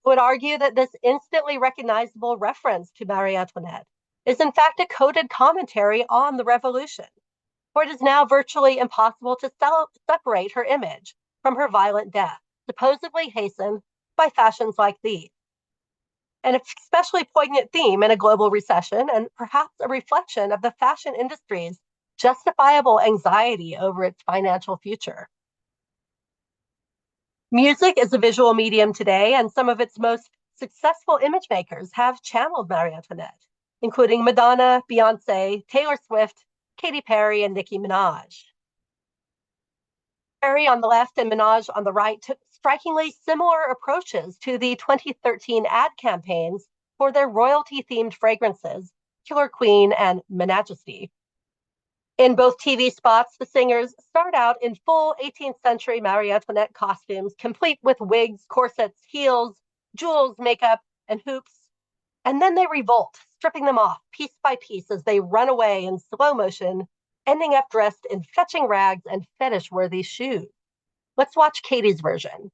I would argue that this instantly recognizable reference to Marie-Antoinette is in fact a coded commentary on the revolution, for it is now virtually impossible to separate her image from her violent death, supposedly hastened by fashions like these. An especially poignant theme in a global recession, and perhaps a reflection of the fashion industry's justifiable anxiety over its financial future. Music is a visual medium today, and some of its most successful image makers have channeled Marie-Antoinette, including Madonna, Beyonce, Taylor Swift, Katy Perry, and Nicki Minaj. Perry on the left and Minaj on the right took strikingly similar approaches to the 2013 ad campaigns for their royalty-themed fragrances, Killer Queen and Majesty. In both TV spots, the singers start out in full 18th century Marie-Antoinette costumes, complete with wigs, corsets, heels, jewels, makeup, and hoops. And then they revolt, stripping them off piece by piece as they run away in slow motion, ending up dressed in fetching rags and fetish-worthy shoes. Let's watch Katie's version.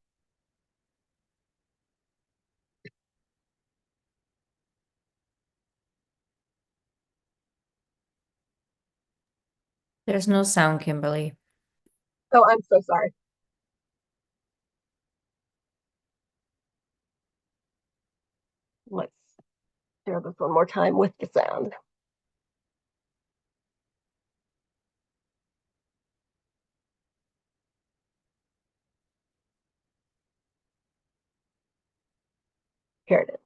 There's no sound, Kimberly. Oh, I'm so sorry. Let's share this one more time with the sound. Here it is.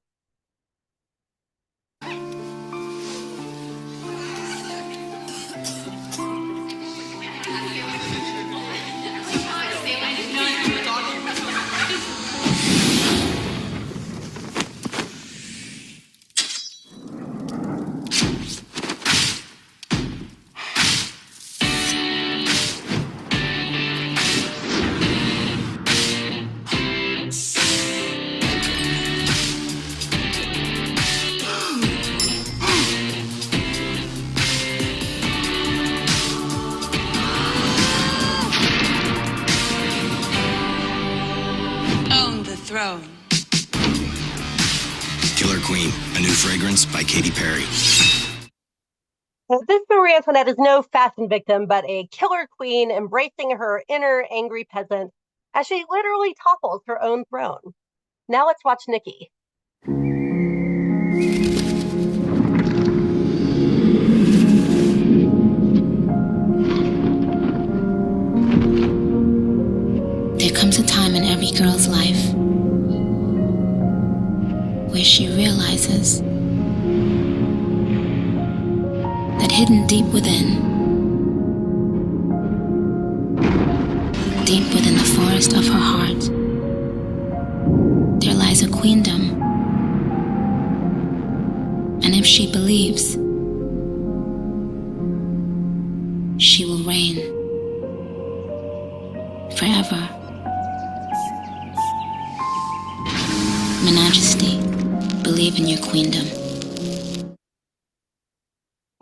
Throne. Killer Queen, a new fragrance by Katy Perry. This Marie Antoinette is no fashion victim, but a killer queen embracing her inner angry peasant as she literally topples her own throne. Now let's watch Nikki. There comes a time in every girl's life where she realizes that hidden deep within the forest of her heart, there lies a queendom. And if she believes, she will reign forever. My Majesty, believe in your queendom.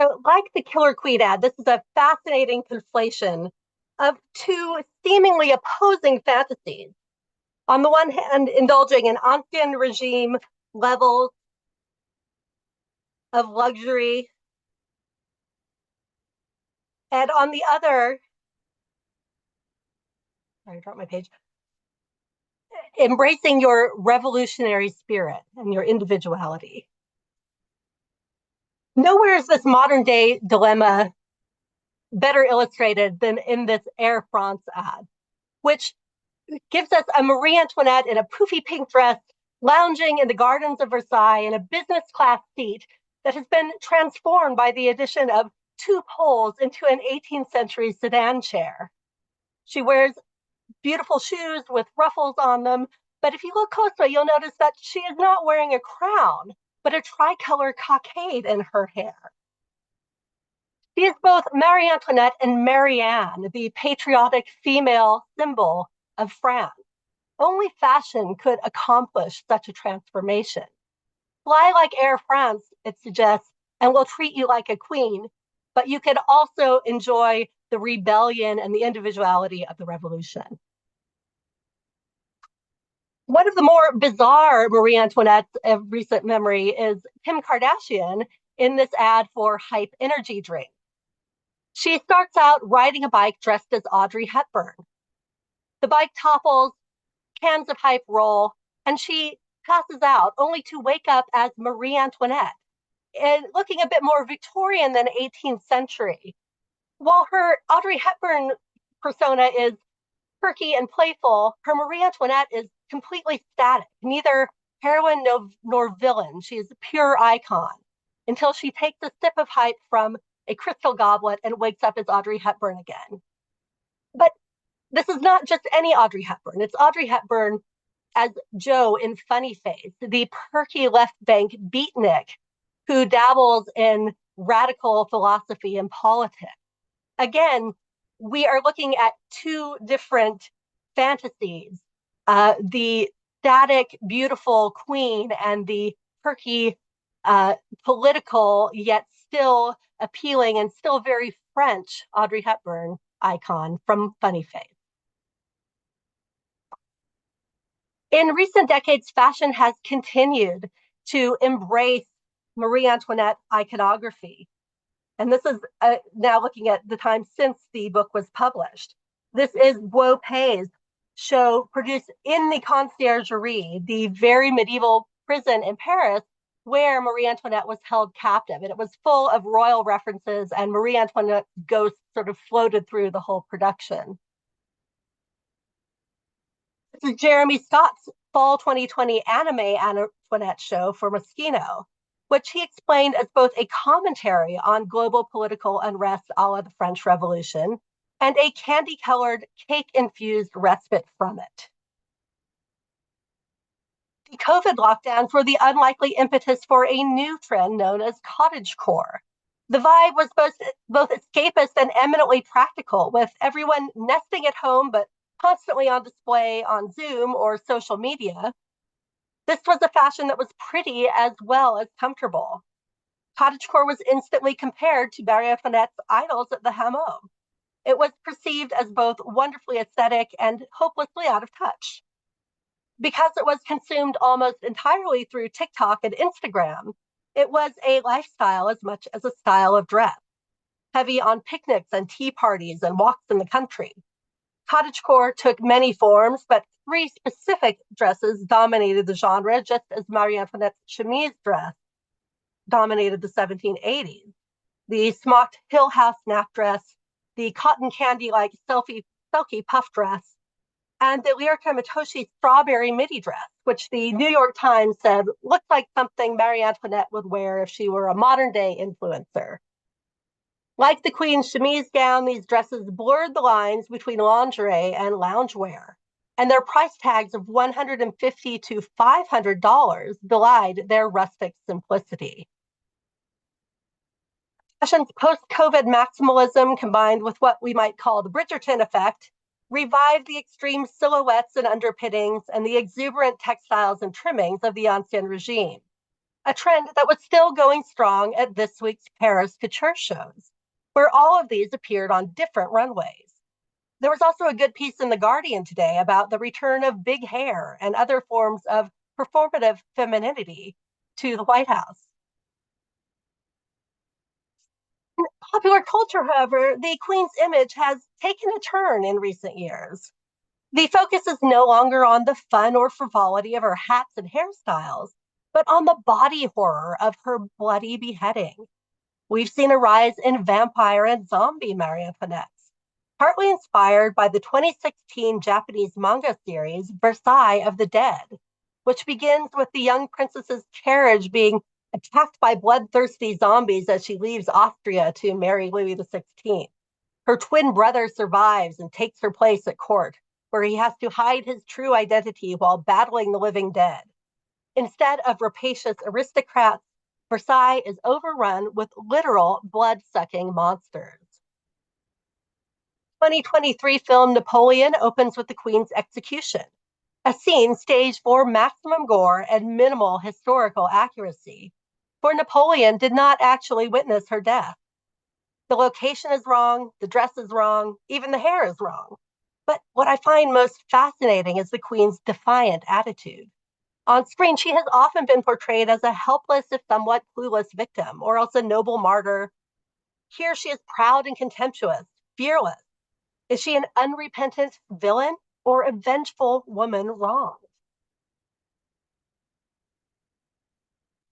So, like the Killer Queen ad, this is a fascinating conflation of two seemingly opposing fantasies. On the one hand, indulging in ancien regime levels of luxury, and on the other, sorry, I dropped my page, embracing your revolutionary spirit and your individuality. Nowhere is this modern day dilemma better illustrated than in this Air France ad, which gives us a Marie Antoinette in a poofy pink dress lounging in the gardens of Versailles in a business class seat that has been transformed by the addition of two poles into an 18th century sedan chair. She wears beautiful shoes with ruffles on them, but if you look closely, you'll notice that she is not wearing a crown, but a tricolor cockade in her hair. She is both Marie Antoinette and Marianne, the patriotic female symbol of France. Only fashion could accomplish such a transformation. Fly like Air France, it suggests, and we'll treat you like a queen, but you can also enjoy the rebellion and the individuality of the revolution. One of the more bizarre Marie Antoinettes of recent memory is Kim Kardashian in this ad for Hype energy drink. She starts out riding a bike dressed as Audrey Hepburn. The bike topples, cans of Hype roll, and she passes out only to wake up as Marie Antoinette, and looking a bit more Victorian than 18th century. While her Audrey Hepburn persona is perky and playful, her Marie Antoinette is completely static, neither heroine nor villain. She is a pure icon until she takes a sip of Hype from a crystal goblet and wakes up as Audrey Hepburn again. But this is not just any Audrey Hepburn. It's Audrey Hepburn as Jo in Funny Face, the perky left bank beatnik who dabbles in radical philosophy and politics. Again, we are looking at two different fantasies, the static, beautiful queen and the perky, political, yet still appealing and still very French Audrey Hepburn icon from Funny Face. In recent decades, fashion has continued to embrace Marie Antoinette iconography. And this is now looking at the time since the book was published. This is Guo Pei's show produced in the Conciergerie, the very medieval prison in Paris, where Marie Antoinette was held captive. And it was full of royal references, and Marie Antoinette's ghost sort of floated through the whole production. This is Jeremy Scott's fall 2020 anime Antoinette show for Moschino, which he explained as both a commentary on global political unrest a la the French Revolution and a candy-colored, cake-infused respite from it. The COVID lockdowns were the unlikely impetus for a new trend known as cottagecore. The vibe was both escapist and eminently practical, with everyone nesting at home but constantly on display on Zoom or social media. This was a fashion that was pretty as well as comfortable. Cottagecore was instantly compared to Marie Antoinette's idols at the Hammam. It was perceived as both wonderfully aesthetic and hopelessly out of touch. Because it was consumed almost entirely through TikTok and Instagram, it was a lifestyle as much as a style of dress. heavy on picnics and tea parties and walks in the country. Cottagecore took many forms, but three specific dresses dominated the genre, just as Marie Antoinette's chemise dress dominated the 1780s. The smocked Hill House nap dress, the cotton candy-like silky puff dress, and the Lyrica Matoshi strawberry midi dress, which the New York Times said looked like something Marie Antoinette would wear if she were a modern-day influencer. Like the Queen's chemise gown, these dresses blurred the lines between lingerie and loungewear, and their price tags of $150 to $500 belied their rustic simplicity. Fashion's post-COVID maximalism, combined with what we might call the Bridgerton effect, revived the extreme silhouettes and underpinnings and the exuberant textiles and trimmings of the Ancien regime, a trend that was still going strong at this week's Paris couture shows, where all of these appeared on different runways. There was also a good piece in The Guardian today about the return of big hair and other forms of performative femininity to the White House. In popular culture, however, the Queen's image has taken a turn in recent years. The focus is no longer on the fun or frivolity of her hats and hairstyles, but on the body horror of her bloody beheading. We've seen a rise in vampire and zombie Marie Antoinettes, partly inspired by the 2016 Japanese manga series Versailles of the Dead, which begins with the young princess's carriage being attacked by bloodthirsty zombies as she leaves Austria to marry Louis XVI. Her twin brother survives and takes her place at court, where he has to hide his true identity while battling the living dead. Instead of rapacious aristocrats, Versailles is overrun with literal blood-sucking monsters. 2023 film Napoleon opens with the Queen's execution, a scene staged for maximum gore and minimal historical accuracy, for Napoleon did not actually witness her death. The location is wrong, the dress is wrong, even the hair is wrong. But what I find most fascinating is the Queen's defiant attitude. On screen, she has often been portrayed as a helpless, if somewhat clueless victim, or else a noble martyr. Here she is proud and contemptuous, fearless. Is she an unrepentant villain or a vengeful woman wronged?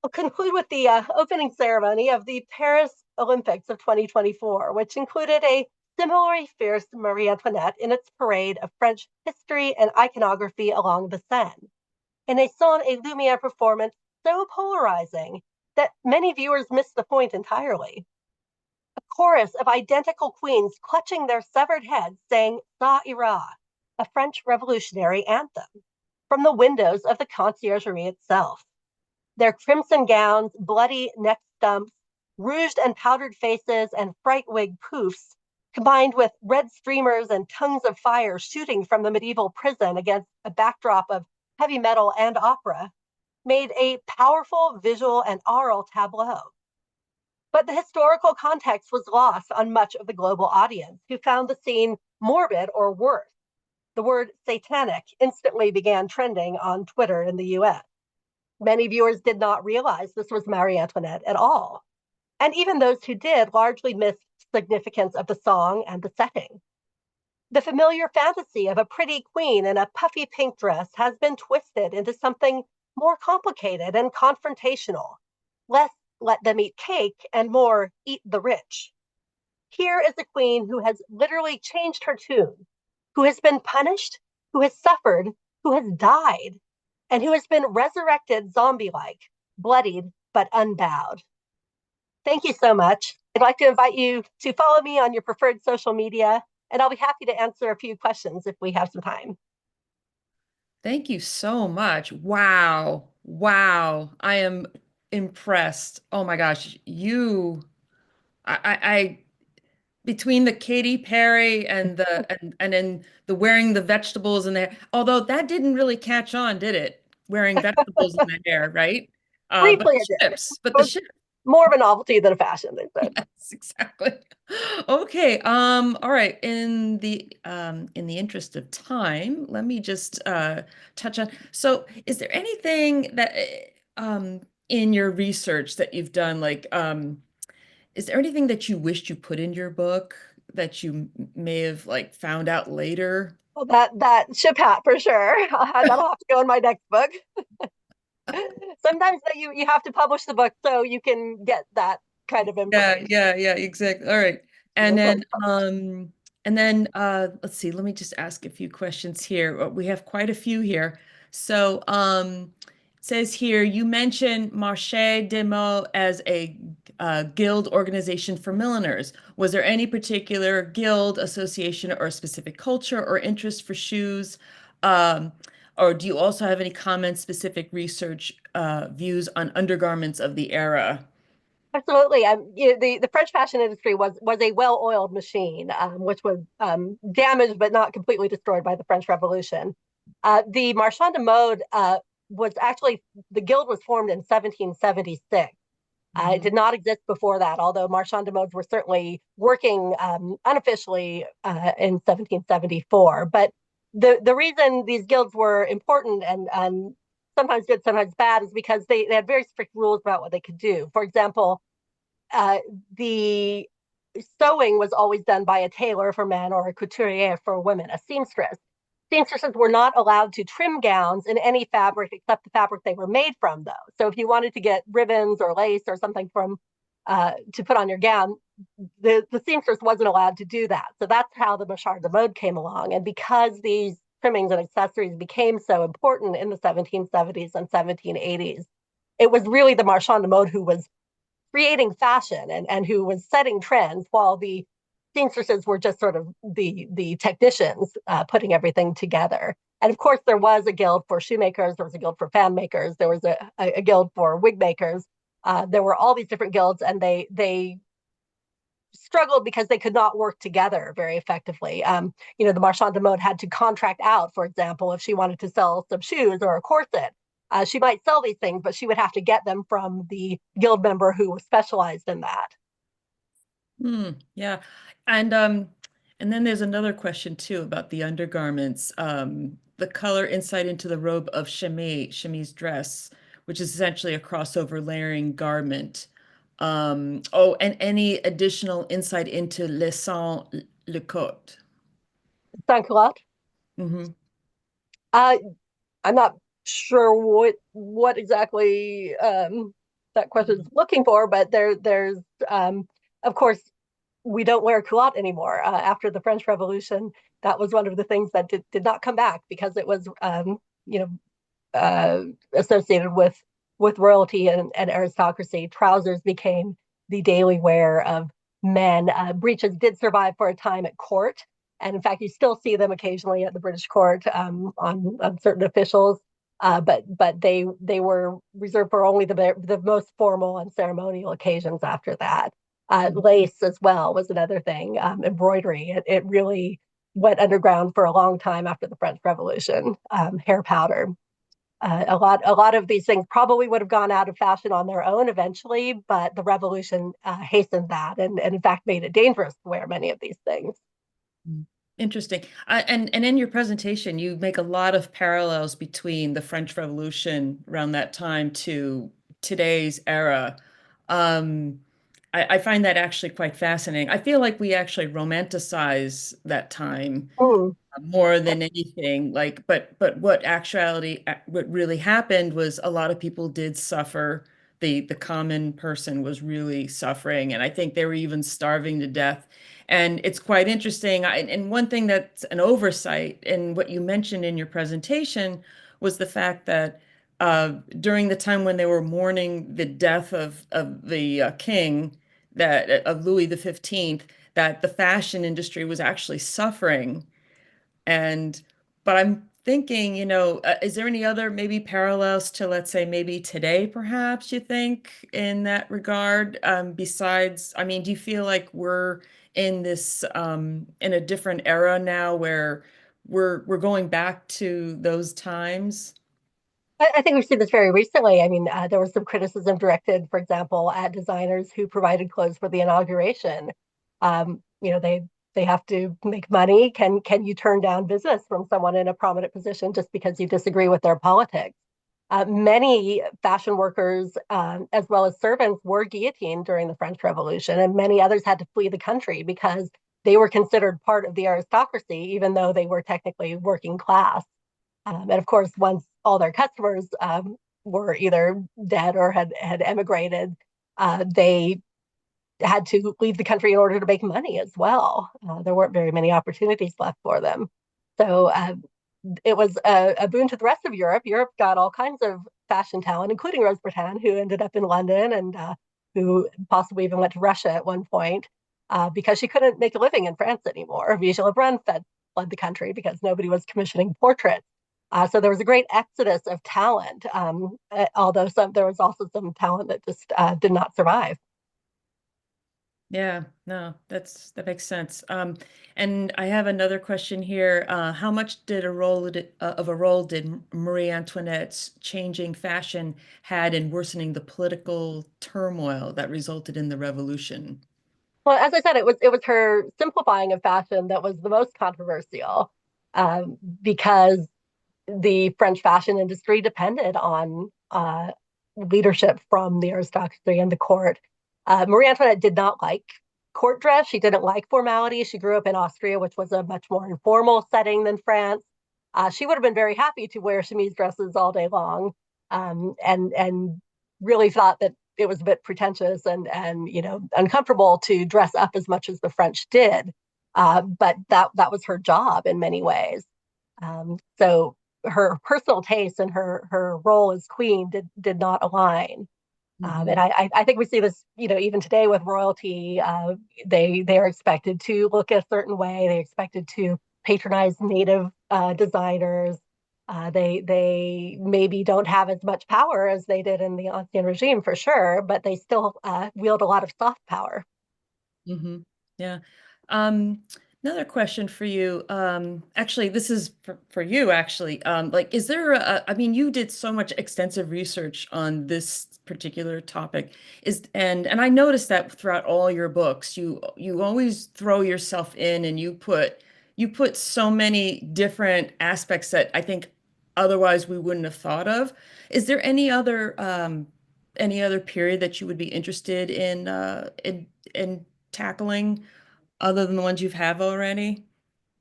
I'll conclude with the opening ceremony of the Paris Olympics of 2024, which included a similarly fierce Marie Antoinette in its parade of French history and iconography along the Seine, in a Son et Lumière performance so polarizing that many viewers missed the point entirely. A chorus of identical queens clutching their severed heads sang Ça ira, a French revolutionary anthem, from the windows of the conciergerie itself. Their crimson gowns, bloody neck stumps, rouged and powdered faces, and fright wig poofs, combined with red streamers and tongues of fire shooting from the medieval prison against a backdrop of heavy metal and opera, made a powerful visual and aural tableau. But the historical context was lost on much of the global audience, who found the scene morbid or worse. The word satanic instantly began trending on Twitter in the US. Many viewers did not realize this was Marie Antoinette at all. And even those who did largely missed significance of the song and the setting. The familiar fantasy of a pretty queen in a puffy pink dress has been twisted into something more complicated and confrontational. Less let them eat cake and more eat the rich. Here is a queen who has literally changed her tune, who has been punished, who has suffered, who has died, and who has been resurrected zombie-like, bloodied but unbowed. Thank you so much. I'd like to invite you to follow me on your preferred social media, and I'll be happy to answer a few questions if we have some time. Thank you so much. Wow. Wow. I am impressed. Oh my gosh. I between the Katy Perry and the and then the wearing the vegetables in there, although that didn't really catch on, did it? Wearing vegetables in the hair, right? But Briefly, the it did. ships, but the ships. More of a novelty than a fashion, they said. Yes, exactly. Okay. All right. In the interest of time, let me just touch on. So, is there anything that in your research that you've done, like Is there anything that you wished you put in your book that you may have like found out later? Well, that ship hat for sure. That'll have to go in my next book. Sometimes that you have to publish the book so you can get that kind of Yeah, information. yeah, exactly. All right. And That's then let's see, let me just ask a few questions here. We have quite a few here. So it says here you mentioned Marché des Mots as a guild organization for milliners. Was there any particular guild association or specific culture or interest for shoes? Um, or do you also have any comments, specific research views on undergarments of the era? Absolutely. The French fashion industry was a well-oiled machine, which was damaged but not completely destroyed by the French Revolution. The Marchand de Mode was actually the guild was formed in 1776. It did not exist before that, although marchand de modes were certainly working unofficially in 1774. But the reason these guilds were important and sometimes good, sometimes bad, is because they had very strict rules about what they could do. For example, uh, the sewing was always done by a tailor for men or a couturier for women, a seamstress. Seamstresses were not allowed to trim gowns in any fabric except the fabric they were made from, though. So if you wanted to get ribbons or lace or something from to put on your gown, the seamstress wasn't allowed to do that. So that's how the Machard de Mode came along. And because these trimmings and accessories became so important in the 1770s and 1780s, it was really the Marchand de Mode who was creating fashion and who was setting trends, while the seamstresses were just sort of the technicians putting everything together. And of course, there was a guild for shoemakers, there was a guild for fan makers, there was a guild for wig makers. There were all these different guilds, and they struggled because they could not work together very effectively. The marchand de mode had to contract out, for example, if she wanted to sell some shoes or a corset. She might sell these things, but she would have to get them from the guild member who was specialized in that. Yeah. And and then there's another question too about the undergarments. The color insight into the robe of chemise dress, which is essentially a crossover layering garment. Oh, and any additional insight into le sans le coat. Sans culotte. Hmm. Uh, I'm not sure what exactly that question is looking for, but there's of course we don't wear culotte anymore after the French Revolution. That was one of the things that did not come back because it was you know associated with royalty and aristocracy. Trousers became the daily wear of men. Breeches did survive for a time at court, and in fact, you still see them occasionally at the British court on certain officials. But they were reserved for only the most formal and ceremonial occasions after that. Lace as well was another thing. Embroidery, it really went underground for a long time after the French Revolution. Hair powder, a lot of these things probably would have gone out of fashion on their own eventually, but the revolution hastened that and in fact made it dangerous to wear many of these things. Interesting. And in your presentation, you make a lot of parallels between the French Revolution around that time to today's era. Um, I find that actually quite fascinating. I feel like we actually romanticize that time Mm. more than anything. Like, but what really happened was a lot of people did suffer. The common person was really suffering, and I think they were even starving to death. And it's quite interesting. And one thing that's an oversight, and what you mentioned in your presentation, was the fact that during the time when they were mourning the death of the king, that of Louis XV, that the fashion industry was actually suffering. And, but I'm thinking, is there any other maybe parallels to, let's say, maybe today, perhaps you think in that regard? Besides, I mean, do you feel like we're in this in a different era now where we're going back to those times? I think we've seen this very recently. I mean, there was some criticism directed, for example, at designers who provided clothes for the inauguration. They have to make money. Can you turn down business from someone in a prominent position just because you disagree with their politics? Many fashion workers, as well as servants, were guillotined during the French Revolution, and many others had to flee the country because they were considered part of the aristocracy, even though they were technically working class. And of course, once all their customers were either dead or had emigrated, they had to leave the country in order to make money as well. There weren't very many opportunities left for them. So it was a boon to the rest of Europe. Europe got all kinds of fashion talent, including Rose Bertin, who ended up in London and who possibly even went to Russia at one point because she couldn't make a living in France anymore. Vigée Lebrun fled the country because nobody was commissioning portraits. So there was a great exodus of talent, although there was also some talent that just did not survive. Yeah, no, that makes sense. And I have another question here. How much did of a role did Marie Antoinette's changing fashion had in worsening the political turmoil that resulted in the revolution? Well, as I said, it was her simplifying of fashion that was the most controversial, because the French fashion industry depended on leadership from the aristocracy and the court. Marie Antoinette did not like court dress. She didn't like formality. She grew up in Austria, which was a much more informal setting than France. She would have been very happy to wear chemise dresses all day long, and really thought that it was a bit pretentious and uncomfortable to dress up as much as the French did. But that was her job in many ways. So her personal taste and her role as queen did not align. And I think we see this, even today with royalty. They are expected to look a certain way. They're expected to patronize native designers. They maybe don't have as much power as they did in the Ancien regime, for sure, but they still wield a lot of soft power. hmm Yeah. Um, Another question for you. Actually, this is for you, actually. Like, is there I mean, you did so much extensive research on this particular topic. And I noticed that throughout all your books, you always throw yourself in and you put so many different aspects that I think otherwise we wouldn't have thought of. Is there any other period that you would be interested in tackling other than the ones you've have already?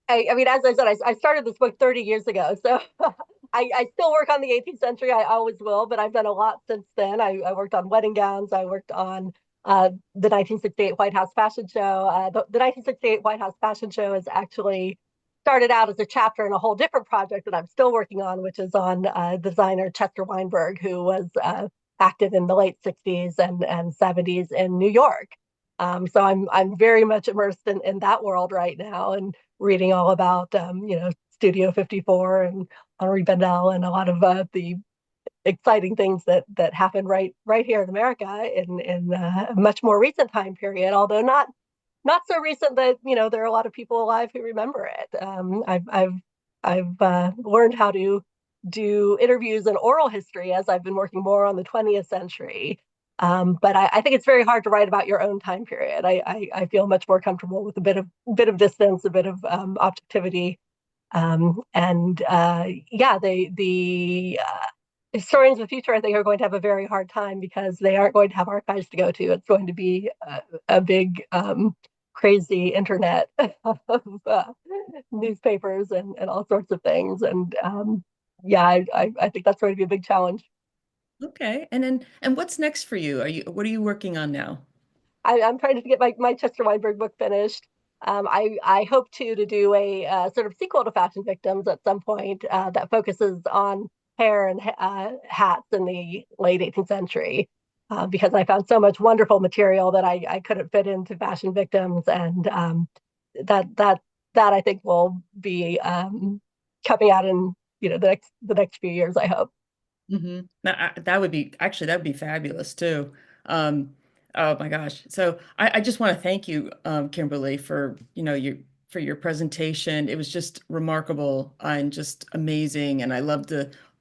I mean, as I said, I started this book 30 years ago, so I still work on the 18th century. I always will, but I've done a lot since then. I worked on wedding gowns. I worked on the 1968 White House fashion show. The 1968 White House fashion show is actually started out as a chapter in a whole different project that I'm still working on, which is on designer Chester Weinberg, who was active in the late 60s and 70s in New York. So I'm very much immersed in that world right now and reading all about Studio 54 and Henri Bendel and a lot of the exciting things that happened right here in America in a much more recent time period, although not so recent that there are a lot of people alive who remember it. I've learned how to do interviews and oral history as I've been working more on the 20th century. But I think it's very hard to write about your own time period. I feel much more comfortable with a bit of distance, a bit of objectivity, and yeah, the historians of the future, I think, are going to have a very hard time because they aren't going to have archives to go to. It's going to be a big, crazy internet of newspapers and all sorts of things. And yeah, I think that's going to be a big challenge. Okay. And what's next for you? What are you working on now? I'm trying to get my Chester Weinberg book finished. I hope to do a sort of sequel to Fashion Victims at some point that focuses on hair and hats in the late 18th century, because I found so much wonderful material that I couldn't fit into Fashion Victims, and that that that I think will be coming out in the next few years, I hope. That would be fabulous too. Um, oh my gosh. So I just want to thank you, Kimberly, for your presentation. It was just remarkable and just amazing. And I loved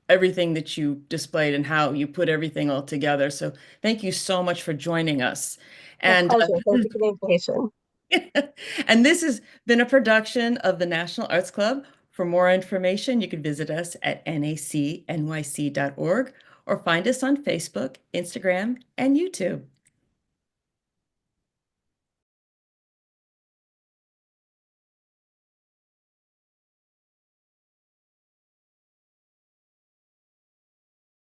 everything that you displayed and how you put everything all together. So thank you so much for joining us. My And pleasure. Thank you for the invitation. and this has been a production of the National Arts Club, For more information, you can visit us at nacnyc.org or find us on Facebook, Instagram, and YouTube.